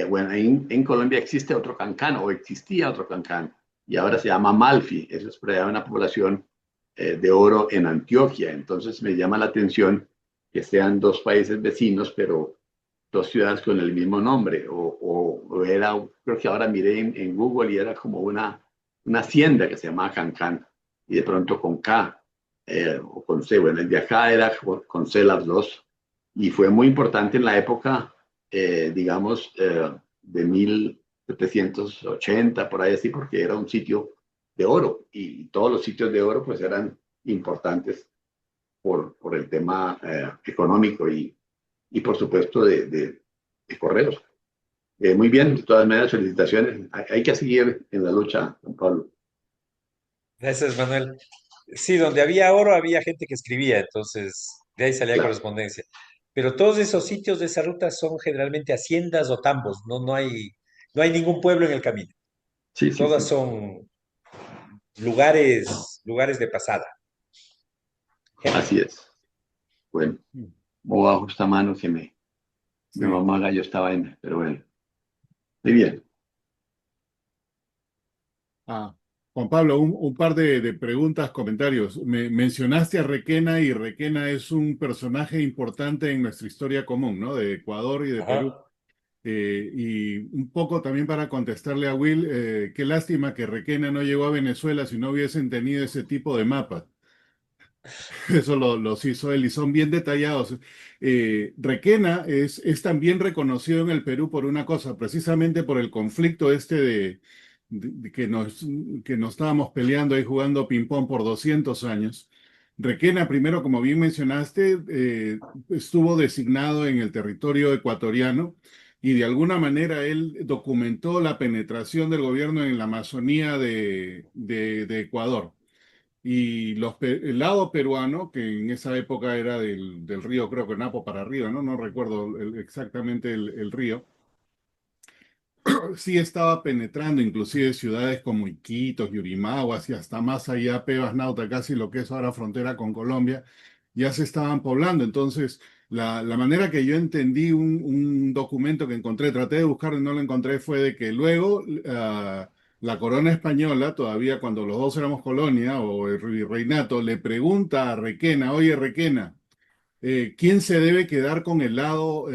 Speaker 5: Bueno, en Colombia existe otro Cancán o existía otro Cancán y ahora se llama Malfi. Eso es por allá una población de oro en Antioquia. Entonces me llama la atención que sean dos países vecinos, pero dos ciudades con el mismo nombre. O era, creo que ahora miré en Google y era como una hacienda que se llamaba Cancán y de pronto con K o con C. Bueno, el de acá era con C las dos y fue muy importante en la época, digamos, de 1780, por ahí así, porque era un sitio de oro y todos los sitios de oro pues eran importantes por el tema económico y por supuesto de correos. Muy bien, de todas maneras, felicitaciones. Hay que seguir en la lucha, Juan Pablo.
Speaker 1: gracias, Manuel. Sí, donde había oro había gente que escribía, entonces de ahí salía
Speaker 5: Claro.
Speaker 1: correspondencia. Pero todos esos sitios de esa ruta son generalmente haciendas o tambos, no hay ningún pueblo en el camino.
Speaker 5: Sí, sí,
Speaker 1: Todas
Speaker 5: sí.
Speaker 1: son lugares de pasada.
Speaker 5: Así es. Bueno, como bajo esta mano que mi
Speaker 2: Sí.
Speaker 5: mamá gallo estaba pero bueno. Muy bien.
Speaker 2: Ah, Juan Pablo, un par de preguntas, comentarios. Mencionaste a Requena y Requena es un personaje importante en nuestra historia común, ¿no? De Ecuador y de Perú.
Speaker 1: Ajá.
Speaker 2: Y un poco también para contestarle a Will, qué lástima que Requena no llegó a Venezuela si no hubiesen tenido ese tipo de mapas. Eso los hizo él y son bien detallados. Requena es también reconocido en el Perú por una cosa, precisamente por el conflicto este de que nos estábamos peleando ahí jugando ping-pong por 200 años. Requena, primero, como bien mencionaste, estuvo designado en el territorio ecuatoriano y de alguna manera él documentó la penetración del gobierno en la Amazonía de Ecuador. Y el lado peruano, que en esa época era del río, creo que Napo para arriba, ¿no? No recuerdo exactamente el río, sí estaba penetrando inclusive ciudades como Iquitos, Yurimaguas y hasta más allá, Pebas, Nauta, casi lo que es ahora frontera con Colombia, ya se estaban poblando. Entonces, la manera que yo entendí un documento que encontré, traté de buscarlo y no lo encontré, fue de que luego la corona española, todavía cuando los dos éramos colonia o el virreinato, le pregunta a Requena, oye Requena, ¿quién se debe quedar con el lado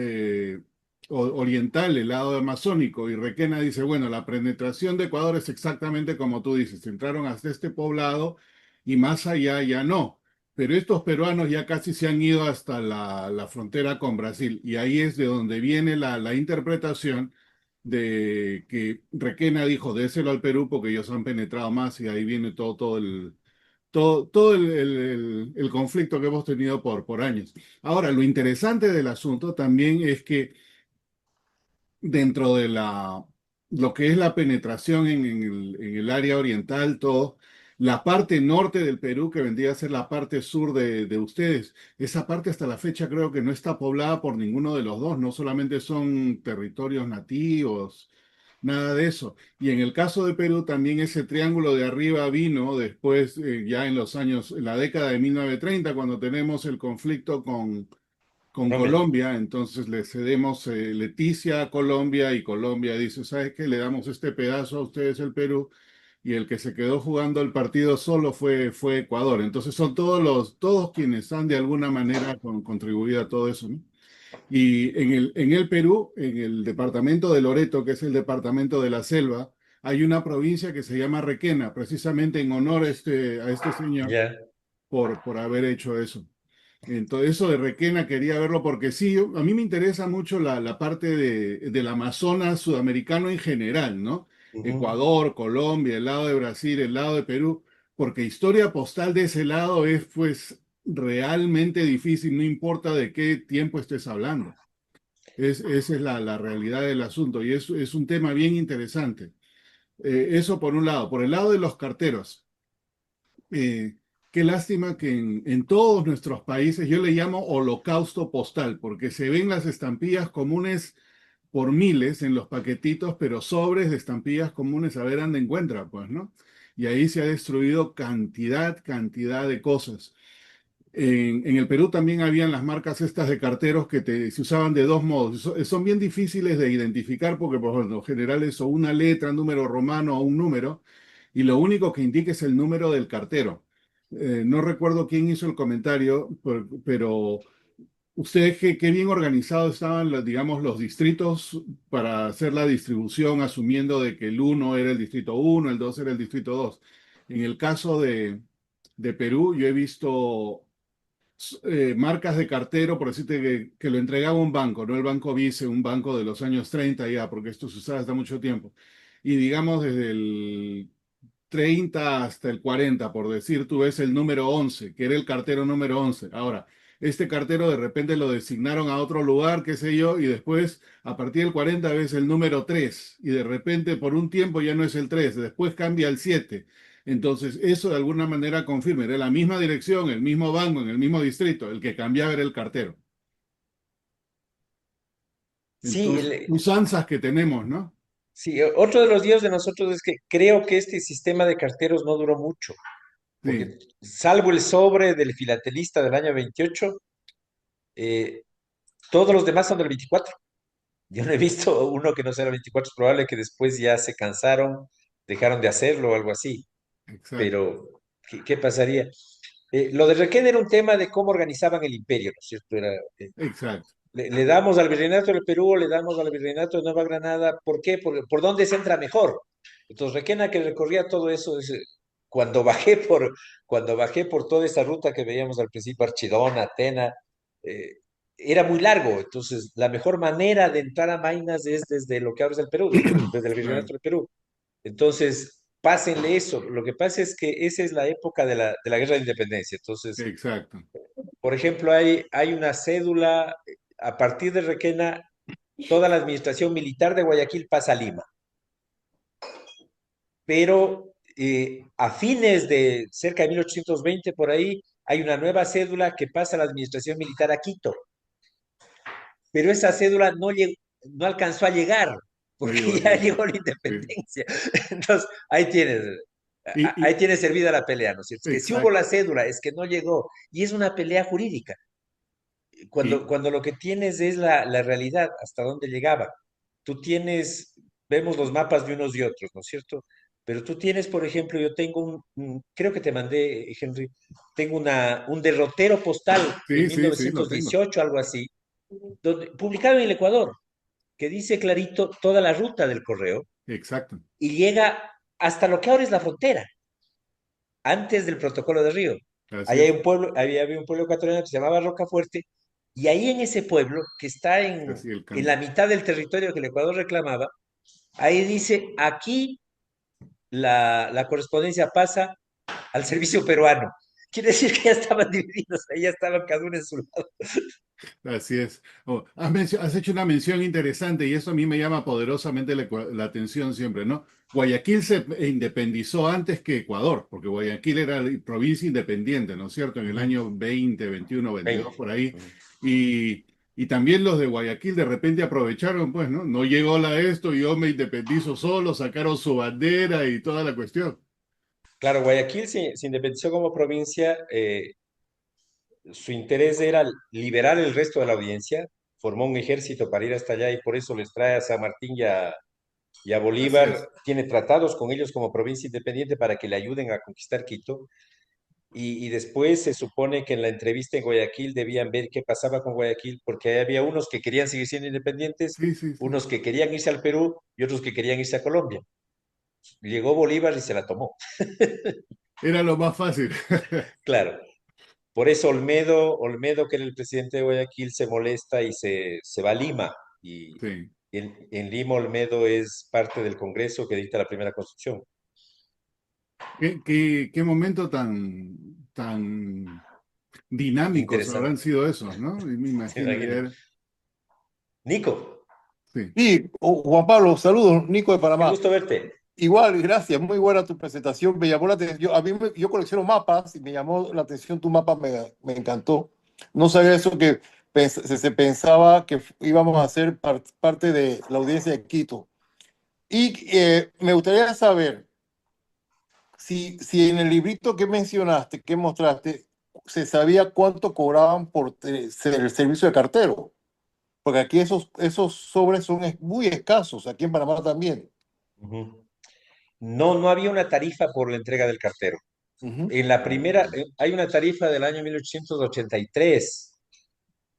Speaker 2: oriental, el lado amazónico? Y Requena dice, bueno, la penetración de Ecuador es exactamente como tú dices, entraron hasta este poblado y más allá ya no. Pero estos peruanos ya casi se han ido hasta la frontera con Brasil y ahí es de donde viene la interpretación de que Requena dijo, déselo al Perú porque ellos han penetrado más y ahí viene todo el conflicto que hemos tenido por años. Ahora, lo interesante del asunto también es que dentro de lo que es la penetración en el área oriental, todo, la parte norte del Perú, que vendría a ser la parte sur de ustedes, esa parte hasta la fecha creo que no está poblada por ninguno de los dos, no solamente son territorios nativos, nada de eso. Y en el caso de Perú también ese triángulo de arriba vino después, ya en los años, en la década de 1930, cuando tenemos el conflicto con
Speaker 1: Colombia.
Speaker 2: Colombia, entonces le cedemos Leticia a Colombia y Colombia dice, ¿sabes qué? Le damos este pedazo a ustedes el Perú y el que se quedó jugando el partido solo fue Ecuador. Entonces son todos quienes han de alguna manera contribuido a todo eso, ¿no? Y en el Perú, en el departamento de Loreto, que es el departamento de la selva, hay una provincia que se llama Requena, precisamente en honor a este señor
Speaker 1: Ya.
Speaker 2: por haber hecho eso. Entonces, eso de Requena quería verlo porque sí, a mí me interesa mucho la parte del Amazonas sudamericano en general, ¿no?
Speaker 1: Ujú.
Speaker 2: Ecuador, Colombia, el lado de Brasil, el lado de Perú, porque historia postal de ese lado es pues realmente difícil, no importa de qué tiempo estés hablando. Esa es la realidad del asunto y es un tema bien interesante. Eso por un lado. Por el lado de los carteros. Qué lástima que en todos nuestros países, yo le llamo holocausto postal, porque se ven las estampillas comunes por miles en los paquetitos, pero sobres de estampillas comunes a ver dónde encuentra, pues, ¿no? Y ahí se ha destruido cantidad de cosas. En el Perú también habían las marcas estas de carteros que se usaban de dos modos. Son bien difíciles de identificar porque por lo general es o una letra, un número romano o un número, y lo único que indica es el número del cartero. No recuerdo quién hizo el comentario, pero ustedes qué bien organizados estaban, digamos, los distritos para hacer la distribución, asumiendo de que el uno era el distrito uno, el 2 era el distrito 2. En el caso de Perú, yo he visto marcas de cartero, por decirte que lo entregaba un banco, no el Banco Vice, un banco de los años 30 ya, porque esto se usaba hasta mucho tiempo. Y digamos desde el 30 hasta el 40, por decir, tú ves el número 11, que era el cartero número 11. Ahora, este cartero de repente lo designaron a otro lugar, qué sé yo, y después a partir del 40 ves el número 3 y de repente por un tiempo ya no es el 3, después cambia al 7. Entonces, eso de alguna manera confirma, era la misma dirección, el mismo banco, en el mismo distrito, el que cambiaba era el cartero.
Speaker 1: Sí,
Speaker 2: Entonces, usanzas que tenemos, ¿no?
Speaker 1: sí, otro de los días de nosotros es que creo que este sistema de carteros no duró mucho,
Speaker 2: Sí.
Speaker 1: porque salvo el sobre del filatelista del año 28, eh, todos los demás son del 24. Yo no he visto uno que no sea del 24, es probable que después ya se cansaron, dejaron de hacerlo o algo así.
Speaker 2: Exacto,
Speaker 1: pero ¿qué pasaría? Lo de Requena era un tema de cómo organizaban el imperio, ¿no es cierto?
Speaker 2: exacto.
Speaker 1: Le damos al virreinato del Perú, le damos al virreinato de Nueva Granada. ¿Por qué? Por dónde se entra mejor. Entonces, Requena, que recorría todo eso, cuando bajé cuando bajé por toda esa ruta que veíamos al principio, Archidón, Atena, eh, era muy largo. Entonces, la mejor manera de entrar a Maynas es desde lo que ahora es el Perú, desde el
Speaker 2: Claro.
Speaker 1: virreinato del Perú. Entonces, pásenle eso. Lo que pasa es que esa es la época de la guerra de independencia. Entonces,
Speaker 2: Exacto.
Speaker 1: por ejemplo, hay una cédula, a partir de Requena, toda la administración militar de Guayaquil pasa a Lima, pero a fines de cerca de 1820, por ahí, hay una nueva cédula que pasa a la administración militar a Quito, pero esa cédula no alcanzó a llegar,
Speaker 2: No
Speaker 1: porque
Speaker 2: llegó a
Speaker 1: ya
Speaker 2: Quito.
Speaker 1: llegó la
Speaker 2: Sí.
Speaker 1: independencia. Entonces, ahí
Speaker 2: Y,
Speaker 1: tienes servida la pelea, ¿no es cierto? Es que si hubo
Speaker 2: exacto.
Speaker 1: la cédula, es que no llegó, y es una pelea jurídica.
Speaker 2: Y,
Speaker 1: Cuando lo que tienes es la realidad, hasta dónde llegaba. Tú tienes, vemos los mapas de unos y otros, ¿no es cierto? Pero tú tienes, por ejemplo, yo tengo creo que te mandé, Henry, tengo un derrotero postal en
Speaker 2: sí, sí, sí, lo tengo.
Speaker 1: 1918, algo así, publicado en el Ecuador, que dice clarito toda la ruta del correo
Speaker 2: Exacto.
Speaker 1: y llega hasta lo que ahora es la frontera, antes del protocolo de Río.
Speaker 2: Así
Speaker 1: Ahí hay
Speaker 2: es.
Speaker 1: un pueblo, había un pueblo ecuatoriano que se llamaba Rocafuerte, y ahí en ese pueblo, que está
Speaker 2: Así el
Speaker 1: en la
Speaker 2: cambio.
Speaker 1: mitad del territorio que el Ecuador reclamaba, ahí dice, aquí la correspondencia pasa al servicio peruano. Quiere decir que ya estaban divididos, ahí ya estaban cada uno en su lado.
Speaker 2: Así es. Oh, has hecho una mención interesante y eso a mí me llama poderosamente la atención siempre, ¿no? Guayaquil se independizó antes que Ecuador, porque Guayaquil era provincia independiente, ¿no es cierto? En el
Speaker 1: Ujú.
Speaker 2: año 20, 21, 22,
Speaker 1: 20.
Speaker 2: por ahí.
Speaker 1: Ujú.
Speaker 2: Y también los de Guayaquil de repente aprovecharon, pues, ¿no? No llegó la esto, yo me independizo solo, sacaron su bandera y toda la cuestión.
Speaker 1: Claro, Guayaquil se independizó como provincia, su interés era liberar el resto de la audiencia, formó un ejército para ir hasta allá y por eso les trae a San Martín y a
Speaker 2: Así
Speaker 1: Bolívar,
Speaker 2: es.
Speaker 1: tiene tratados con ellos como provincia independiente para que le ayuden a conquistar Quito. Y después se supone que en la entrevista en Guayaquil debían ver qué pasaba con Guayaquil, porque había unos que querían seguir siendo independientes,
Speaker 2: Sí, sí, sí.
Speaker 1: unos que querían irse al Perú y otros que querían irse a Colombia. Llegó Bolívar y se la tomó.
Speaker 2: Era lo más fácil.
Speaker 1: Claro. Por eso Olmedo, que era el presidente de Guayaquil, se molesta y se va a Lima. Y
Speaker 2: Sí.
Speaker 1: en Lima Olmedo es parte del Congreso que dicta la primera constitución.
Speaker 2: ¿Qué momento tan dinámicos habrán
Speaker 1: Interesante.
Speaker 2: sido esos, ¿no? Y me imagino,
Speaker 1: Imagínate.
Speaker 2: Sí,
Speaker 6: Sí, Juan Pablo, saludos, Nico de
Speaker 1: Qué
Speaker 6: Panamá.
Speaker 1: gusto verte.
Speaker 6: Igual, gracias, muy buena tu presentación, me llamó la atención. Yo colecciono mapas y me llamó la atención tu mapa, me encantó. No sabía eso que se pensaba que íbamos a ser parte de la audiencia de Quito. Y me gustaría saber si en el librito que mencionaste, que mostraste, se sabía cuánto cobraban por ser el servicio de cartero. Porque aquí esos sobres son muy escasos, aquí en Panamá también.
Speaker 1: Ujú. No, no había una tarifa por la entrega del cartero.
Speaker 6: Ujú.
Speaker 1: En la primera, hay una tarifa del año 1883,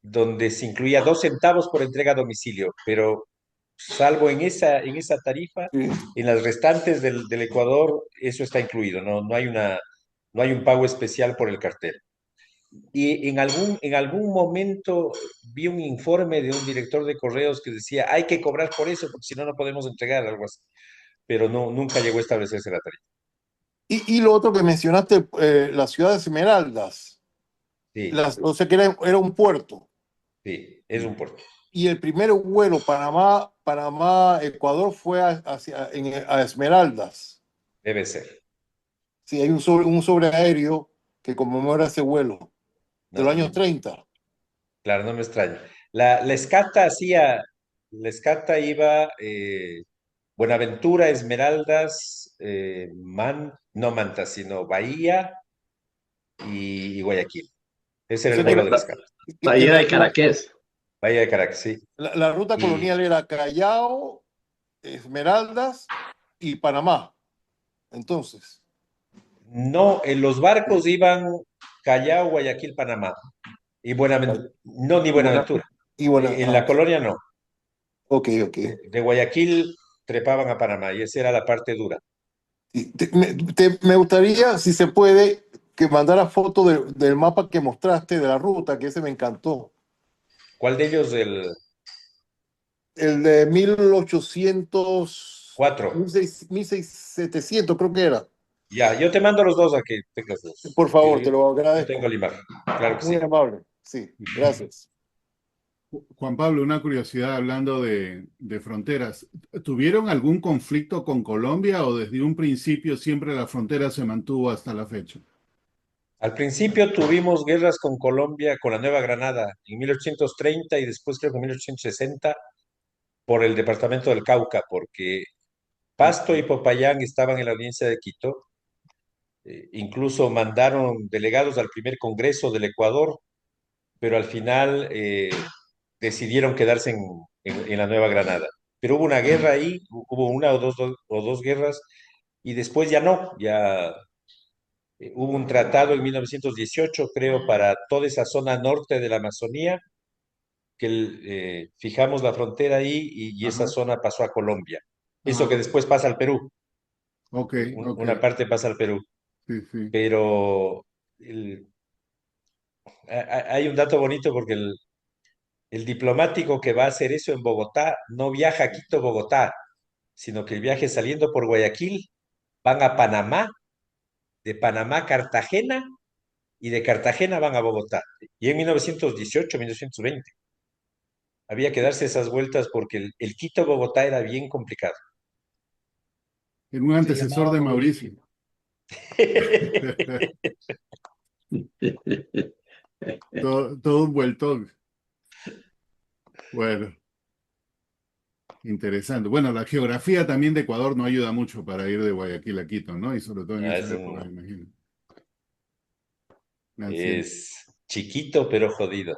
Speaker 1: donde se incluía 2 centavos por entrega a domicilio, pero salvo en esa tarifa,
Speaker 6: Sí.
Speaker 1: en las restantes del Ecuador, eso está incluido, no hay un pago especial por el cartero. Y en algún momento vi un informe de un director de correos que decía, hay que cobrar por eso, porque si no, no podemos entregar algo así. Pero no, nunca llegó a establecerse la tarifa.
Speaker 6: Y lo otro que mencionaste, la ciudad de Esmeraldas,
Speaker 1: Sí,
Speaker 6: o sea que era un puerto.
Speaker 1: sí, es un puerto.
Speaker 6: Y el primer vuelo Panamá-Ecuador fue a Esmeraldas.
Speaker 1: Debe ser.
Speaker 6: Sí, hay un sobreaéreo que conmemora ese vuelo de
Speaker 1: No,
Speaker 6: los años 30.
Speaker 1: claro, no me extraña. La escata hacía, la escata iba Buenaventura, Esmeraldas, no Manta, sino Bahía y Guayaquil. Ese
Speaker 6: O
Speaker 1: era el
Speaker 6: sea
Speaker 1: vuelo de la escata.
Speaker 5: Bahía de Caracas.
Speaker 1: Bahía de Caracas, sí.
Speaker 6: la ruta colonial
Speaker 1: Y
Speaker 6: era Callao, Esmeraldas y Panamá. Entonces.
Speaker 1: No, en los barcos iban Callao, Guayaquil, Panamá. Y Buenaventura, no, ni
Speaker 6: Y buena,
Speaker 1: Buenaventura.
Speaker 6: y buena,
Speaker 1: En la colonia no.
Speaker 6: ok, ok.
Speaker 1: De Guayaquil trepaban a Panamá y esa era la parte dura.
Speaker 6: Y me gustaría, si se puede, que mandara foto del mapa que mostraste de la ruta, que ese me encantó.
Speaker 1: ¿Cuál de ellos? El
Speaker 6: El de 1800,
Speaker 1: 4.
Speaker 6: 1700 creo que era.
Speaker 1: Ya, yo te mando los dos a que tengas los.
Speaker 6: Por
Speaker 1: Que
Speaker 6: favor, te lo
Speaker 1: yo tengo
Speaker 6: agradezco.
Speaker 1: la imagen. Claro que
Speaker 6: Muy
Speaker 1: sí.
Speaker 6: amable. Sí, gracias.
Speaker 2: Juan Pablo, una curiosidad hablando de fronteras. ¿Tuvieron algún conflicto con Colombia o desde un principio siempre la frontera se mantuvo hasta la fecha?
Speaker 1: Al principio tuvimos guerras con Colombia, con la Nueva Granada, en 1830 y después creo que en 1860 por el departamento del Cauca, porque Pasto y Popayán estaban en la audiencia de Quito. Incluso mandaron delegados al primer Congreso del Ecuador, pero al final decidieron quedarse en la Nueva Granada. Pero hubo una guerra ahí, hubo una o dos guerras, y después ya no, ya hubo un tratado en 1918, creo, para toda esa zona norte de la Amazonía, que fijamos la frontera ahí y esa
Speaker 2: Ajá.
Speaker 1: zona pasó a Colombia. Eso que
Speaker 2: Ah,
Speaker 1: después pasa al Perú,
Speaker 2: ok, ok.
Speaker 1: una parte pasa al Perú,
Speaker 2: Sí, sí.
Speaker 1: pero hay un dato bonito porque el diplomático que va a hacer eso en Bogotá no viaja a Quito, Bogotá, sino que el viaje saliendo por Guayaquil van a Panamá, de Panamá a Cartagena y de Cartagena van a Bogotá. Y en 1918, 1920, había que darse esas vueltas porque el Quito-Bogotá era bien complicado.
Speaker 2: En un
Speaker 5: Se
Speaker 2: antecesor
Speaker 5: llamaba
Speaker 2: de
Speaker 5: Mauricio.
Speaker 2: Mauricio. Todo un vueltón. Bueno, interesante. Bueno, la geografía también de Ecuador no ayuda mucho para ir de Guayaquil a Quito, ¿no? Y sobre todo en esa época, me imagino. Así es.
Speaker 1: Es chiquito pero jodido.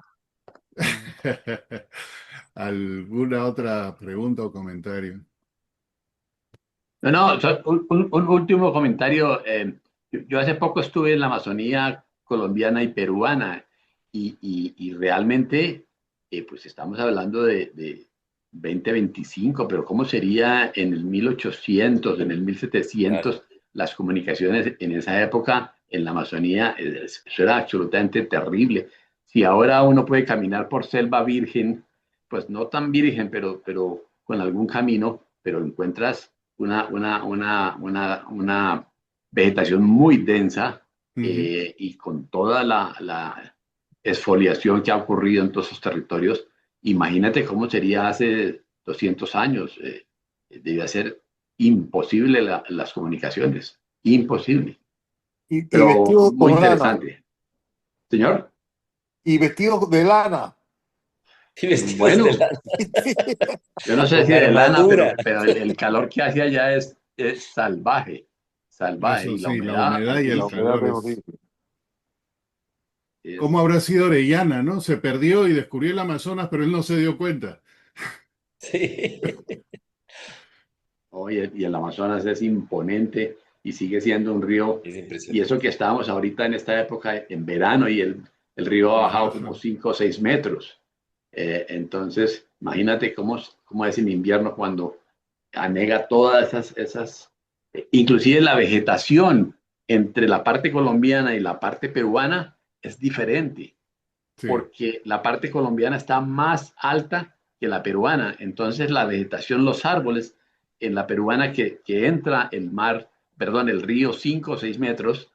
Speaker 2: ¿Alguna otra pregunta o comentario?
Speaker 5: No, no, un último comentario. Yo hace poco estuve en la Amazonía colombiana y peruana y realmente, pues estamos hablando de 2025, pero ¿cómo sería en el 1800, en el
Speaker 1: Claro.
Speaker 5: 1700 las comunicaciones en esa época en la Amazonía? Eso era absolutamente terrible. Si ahora uno puede caminar por selva virgen, pues no tan virgen, pero con algún camino, pero encuentras una vegetación muy densa
Speaker 2: Ujú.
Speaker 5: y con toda la exfoliación que ha ocurrido en todos esos territorios. Imagínate cómo sería hace 200 años. Debía ser imposible las comunicaciones, imposible,
Speaker 6: Y
Speaker 5: pero
Speaker 6: vestidos
Speaker 5: muy
Speaker 6: con lana.
Speaker 5: interesante. Señor,
Speaker 6: Y vestidos de lana.
Speaker 1: Y vestidos de
Speaker 5: bueno,
Speaker 1: la,
Speaker 5: yo no sé
Speaker 1: con
Speaker 5: si de lana,
Speaker 1: armadura.
Speaker 5: pero el calor que hace allá es salvaje, salvaje,
Speaker 2: Eso
Speaker 5: y la
Speaker 2: sí, la
Speaker 5: humedad
Speaker 2: humedad y el
Speaker 6: La
Speaker 5: altísima.
Speaker 6: humedad
Speaker 2: calor
Speaker 6: es
Speaker 2: es...
Speaker 6: horrible.
Speaker 2: ¿Cómo
Speaker 5: Es,
Speaker 2: habrá sido Orellana, no? Se perdió y descubrió el Amazonas, pero él no se dio cuenta.
Speaker 1: Sí.
Speaker 5: oye, y el Amazonas es imponente y sigue siendo un río,
Speaker 1: Es
Speaker 5: y
Speaker 1: impresionante.
Speaker 5: eso que estábamos ahorita en esta época, en verano, y el río ha bajado como
Speaker 2: Baja.
Speaker 5: 5 o 6 metros. Entonces, imagínate cómo es en invierno cuando anega todas inclusive la vegetación entre la parte colombiana y la parte peruana es diferente,
Speaker 2: Sí.
Speaker 5: porque la parte colombiana está más alta que la peruana. Entonces la vegetación, los árboles en la peruana que entra el mar, perdón, el río 5 o 6 metros,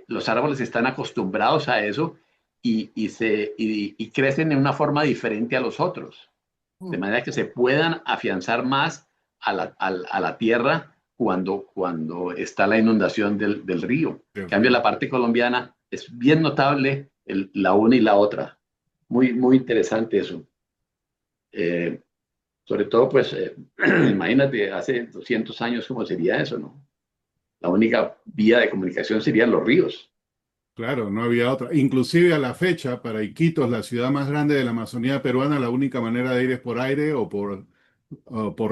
Speaker 5: los árboles están acostumbrados a eso y crecen de una forma diferente a los otros, de manera que se puedan afianzar más a la tierra cuando está la inundación del río. En
Speaker 2: Del
Speaker 5: cambio,
Speaker 2: río.
Speaker 5: la parte colombiana es bien notable la una y la otra. Muy, muy interesante eso. Eh, Sobre todo, pues, imagínate, hace 200 años, ¿cómo sería eso, no? La única vía de comunicación serían los ríos.
Speaker 2: Claro, no había otra. Inclusive a la fecha, para Iquitos, la ciudad más grande de la Amazonía peruana, la única manera de ir es por aire o por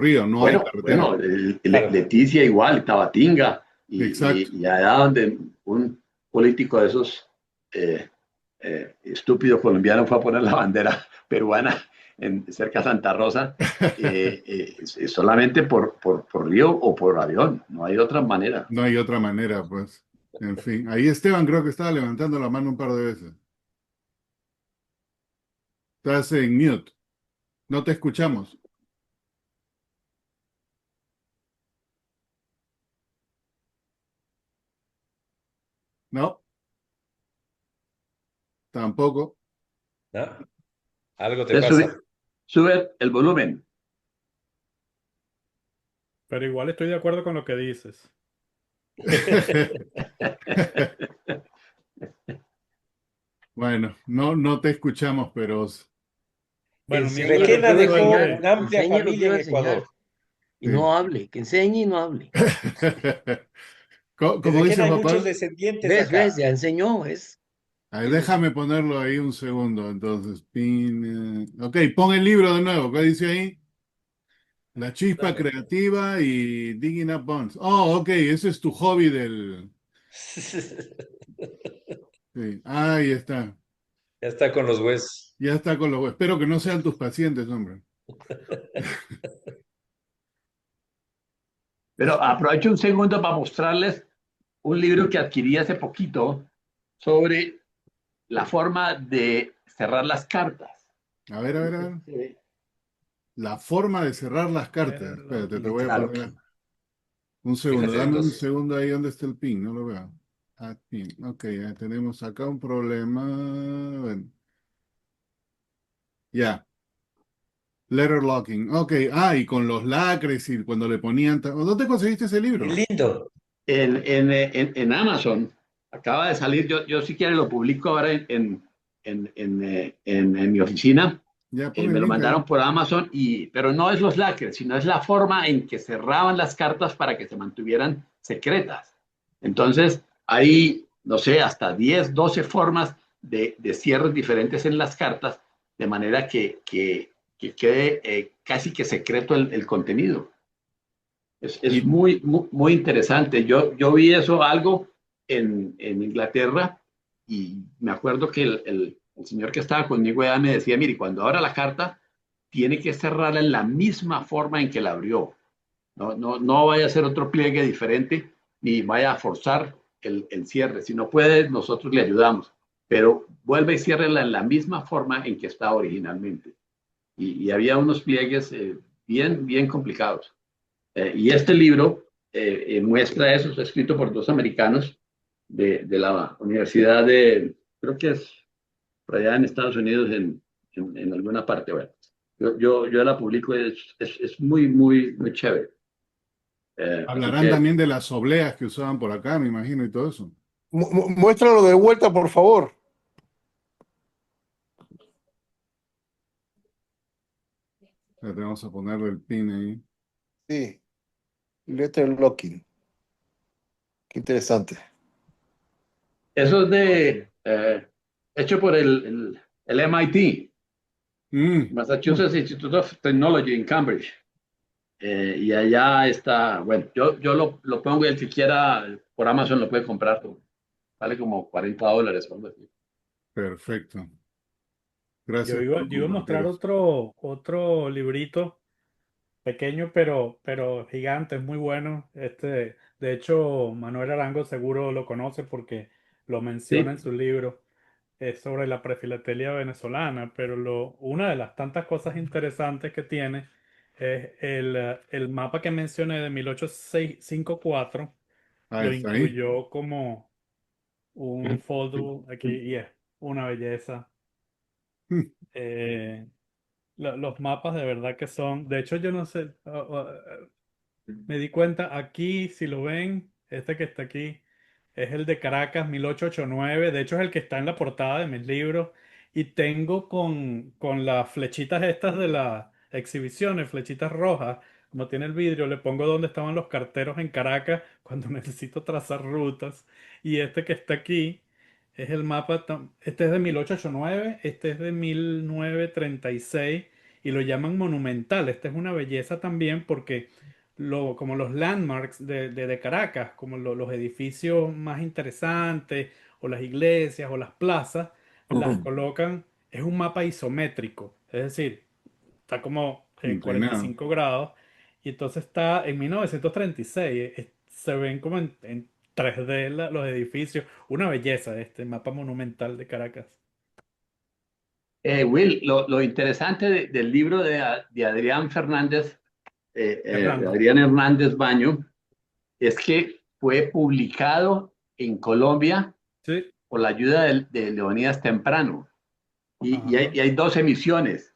Speaker 2: río, no hay
Speaker 5: Bueno,
Speaker 2: carretera.
Speaker 1: Claro.
Speaker 5: Leticia igual, Tabatinga,
Speaker 2: Exacto.
Speaker 5: y allá donde un político de esos eh, estúpido colombiano fue a poner la bandera peruana cerca de Santa Rosa, es solamente por río o por avión, no hay otra manera.
Speaker 2: No hay otra manera, pues. En fin, ahí Esteban creo que estaba levantando la mano un par de veces. Estás en mute. No te escuchamos. No, tampoco.
Speaker 1: ¿no? Algo te
Speaker 5: Entonces
Speaker 1: pasa.
Speaker 5: sube el volumen.
Speaker 4: Pero igual estoy de acuerdo con lo que dices.
Speaker 2: Bueno, no te escuchamos, pero
Speaker 4: Bueno,
Speaker 7: Enseñe lo
Speaker 4: mientras
Speaker 7: que
Speaker 1: Requena
Speaker 7: iba a
Speaker 4: eso
Speaker 1: dejó
Speaker 7: enseñar,
Speaker 1: una amplia
Speaker 7: enseñe lo que
Speaker 1: familia
Speaker 7: iba
Speaker 1: en
Speaker 7: a enseñar
Speaker 1: Ecuador.
Speaker 7: y
Speaker 2: sí.
Speaker 7: no hable, que enseñe y no hable.
Speaker 1: De
Speaker 2: ¿Cómo dice
Speaker 1: Requena hay muchos
Speaker 2: papá?
Speaker 1: descendientes
Speaker 7: ¿Ves,
Speaker 1: acá.
Speaker 7: ves? Ya enseñó, es.
Speaker 2: A ver, déjame ponerlo ahí un segundo. Entonces, ok, pon el libro de nuevo. ¿Qué dice ahí? La chispa
Speaker 1: Dale.
Speaker 2: creativa y Digging Up Bones. Oh, ok, ese es tu hobby del... Sí, ahí está.
Speaker 1: Ya está con los huesos.
Speaker 2: Ya está con los... Espero que no sean tus pacientes, hombre.
Speaker 5: Pero aprovecho un segundo para mostrarles un libro que adquirí hace poquito sobre la forma de cerrar las cartas.
Speaker 2: A ver. La forma de cerrar las cartas.
Speaker 4: Letter
Speaker 2: Espérate, te
Speaker 4: locking.
Speaker 2: voy a
Speaker 5: Claro.
Speaker 2: poner un segundo.
Speaker 1: Fíjate,
Speaker 2: Dame un
Speaker 1: entonces,
Speaker 2: segundo ahí donde está el pin. No lo veo. Add pin. Ok, ya tenemos acá un problema. Bueno, ya. Letter locking. Ok, y con los lacres y cuando le ponían... ¿Dónde conseguiste ese
Speaker 1: qué
Speaker 2: libro?
Speaker 1: lindo.
Speaker 5: En Amazon acaba de salir, yo si quiere lo publico ahora en mi oficina.
Speaker 2: Ya, pon el
Speaker 5: Me lo
Speaker 2: link ahí.
Speaker 5: mandaron por Amazon, pero no es los lacres, sino es la forma en que cerraban las cartas para que se mantuvieran secretas. Entonces, hay, no sé, hasta 10 12 formas de cierres diferentes en las cartas, de manera que quede casi que secreto el contenido. Es
Speaker 2: Y,
Speaker 5: muy interesante. Yo vi eso algo en Inglaterra y me acuerdo que el señor que estaba conmigo ya me decía, mire, cuando abra la carta, tiene que cerrarla en la misma forma en que la abrió. No vaya a hacer otro pliegue diferente ni vaya a forzar el cierre. Si no puede, nosotros le ayudamos. Pero vuelve y ciérrela en la misma forma en que estaba originalmente. Y había unos pliegues bien complicados. Y este libro muestra eso, está escrito por dos americanos de la Universidad creo que es por allá en Estados Unidos, en alguna parte. Bueno, yo la publico, es muy chévere. Así
Speaker 2: hablarán
Speaker 5: que
Speaker 2: también de las obleas que usaban por acá, me imagino, y todo eso.
Speaker 6: Muéstralo de vuelta, por favor.
Speaker 2: Espérate, vamos a ponerle el pin ahí.
Speaker 6: Sí, letter locking. Qué interesante.
Speaker 5: eso es hecho por el MIT,
Speaker 2: Mm,
Speaker 5: Massachusetts Institute of Technology en Cambridge. Y allá está, bueno, yo lo pongo y el que quiera por Amazon lo puede comprar. Vale como $40 o algo así.
Speaker 2: perfecto.
Speaker 4: Yo
Speaker 2: Gracias
Speaker 4: iba,
Speaker 2: por
Speaker 4: yo iba a
Speaker 2: compartir
Speaker 4: mostrar
Speaker 2: eso.
Speaker 4: otro librito pequeño, pero gigante, es muy bueno. De hecho, Manuel Arango seguro lo conoce porque lo menciona
Speaker 5: Sí,
Speaker 4: en su libro. Es sobre la prefilatelia venezolana, pero una de las tantas cosas interesantes que tiene es el mapa que mencioné de 1854.
Speaker 2: Ah,
Speaker 4: Lo
Speaker 2: está ahí.
Speaker 4: incluyó como un folder aquí y es una belleza.
Speaker 2: Mm,
Speaker 4: Eh, los mapas de verdad que son, de hecho yo no sé, me di cuenta aquí, si lo ven, este que está aquí es el de Caracas 1889, de hecho es el que está en la portada de mis libros y tengo con las flechitas estas de las exhibiciones, flechitas rojas, como tiene el vidrio, le pongo donde estaban los carteros en Caracas cuando necesito trazar rutas y este que está aquí es el mapa, este es de 1889, este es de 1936 y lo llaman monumental, esta es una belleza también porque como los landmarks de Caracas, como los edificios más interesantes, o las iglesias, o las plazas, las colocan, es un mapa isométrico, es decir, está como en
Speaker 2: Inclinado.
Speaker 4: 45 grados, y entonces está en 1936, se ven como en 3D los edificios, una belleza este mapa monumental de Caracas.
Speaker 5: Will, lo interesante del libro de Adrián Fernández, de
Speaker 4: Hernando.
Speaker 5: Adrián Hernández Baño, es que fue publicado en Colombia
Speaker 4: Sí.
Speaker 5: por la ayuda de Leonidas Temprano. Y
Speaker 4: Ajá.
Speaker 5: hay dos emisiones.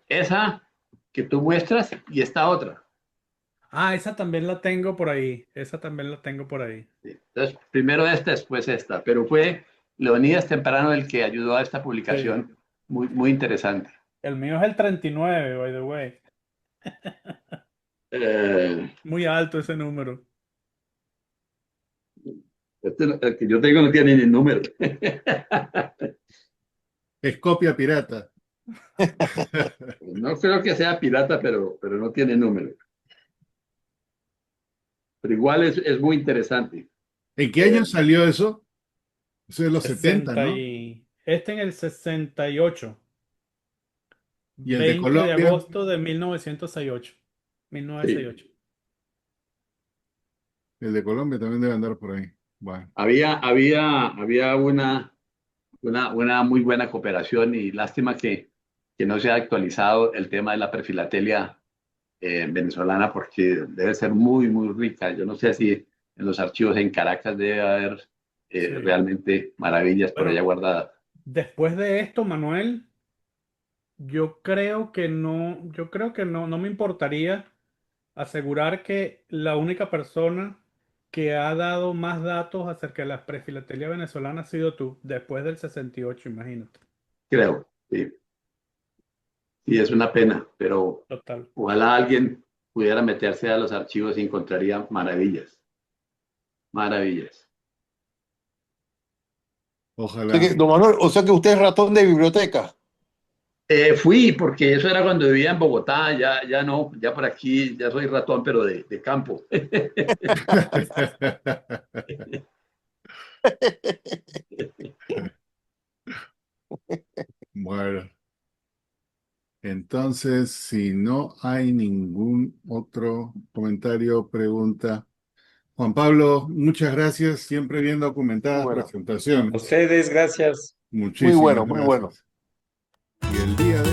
Speaker 5: Esa que tú muestras y esta otra.
Speaker 4: Ah, esa también la tengo por ahí. Esa también la tengo por ahí.
Speaker 5: Sí. Entonces, primero esta, después esta. Pero fue Leonidas Temprano el que ayudó a esta
Speaker 4: Sí.
Speaker 5: publicación. Muy, muy interesante.
Speaker 4: El mío es el 39, by the way.
Speaker 5: Eh,
Speaker 4: Muy alto ese número.
Speaker 5: el que yo tengo no tiene ni número.
Speaker 2: Es copia pirata.
Speaker 5: No creo que sea pirata, pero no tiene número. Pero igual es muy interesante.
Speaker 2: ¿En qué año salió eso? Eso es de los 70,
Speaker 4: 60
Speaker 2: ¿no?
Speaker 4: Este en el 68.
Speaker 2: Y el de
Speaker 4: 20 de
Speaker 2: Colombia,
Speaker 4: agosto de 1968.
Speaker 5: Sí.
Speaker 4: 1968.
Speaker 2: el de Colombia también debe andar por ahí. Bueno,
Speaker 5: Había una muy buena cooperación y lástima que no se ha actualizado el tema de la perfilatelia venezolana porque debe ser muy, muy rica. Yo no sé si en los archivos en Caracas debe haber
Speaker 4: Sí.
Speaker 5: realmente maravillas por allá
Speaker 4: Bueno,
Speaker 5: guardadas.
Speaker 4: después de esto, Manuel, yo creo que no me importaría asegurar que la única persona que ha dado más datos acerca de la prefilatelia venezolana ha sido tú, después del 68, imagínate.
Speaker 5: Creo, sí. Sí, es una pena, pero
Speaker 4: Total.
Speaker 5: ojalá alguien pudiera meterse a los archivos y encontraría maravillas, maravillas.
Speaker 2: ojalá.
Speaker 6: Don Manuel, o sea que usted es ratón de biblioteca.
Speaker 5: Fui porque eso era cuando vivía en Bogotá, ya no, ya por aquí ya soy ratón, pero de campo.
Speaker 2: Bueno, entonces, si no hay ningún otro comentario, pregunta. Juan Pablo, muchas gracias. Siempre bien
Speaker 6: Muy
Speaker 2: documentadas
Speaker 6: bueno,
Speaker 1: A
Speaker 2: presentaciones.
Speaker 1: ustedes, gracias.
Speaker 6: muy
Speaker 2: Muchísimas
Speaker 6: bueno, muy bueno.
Speaker 2: gracias. Y el día de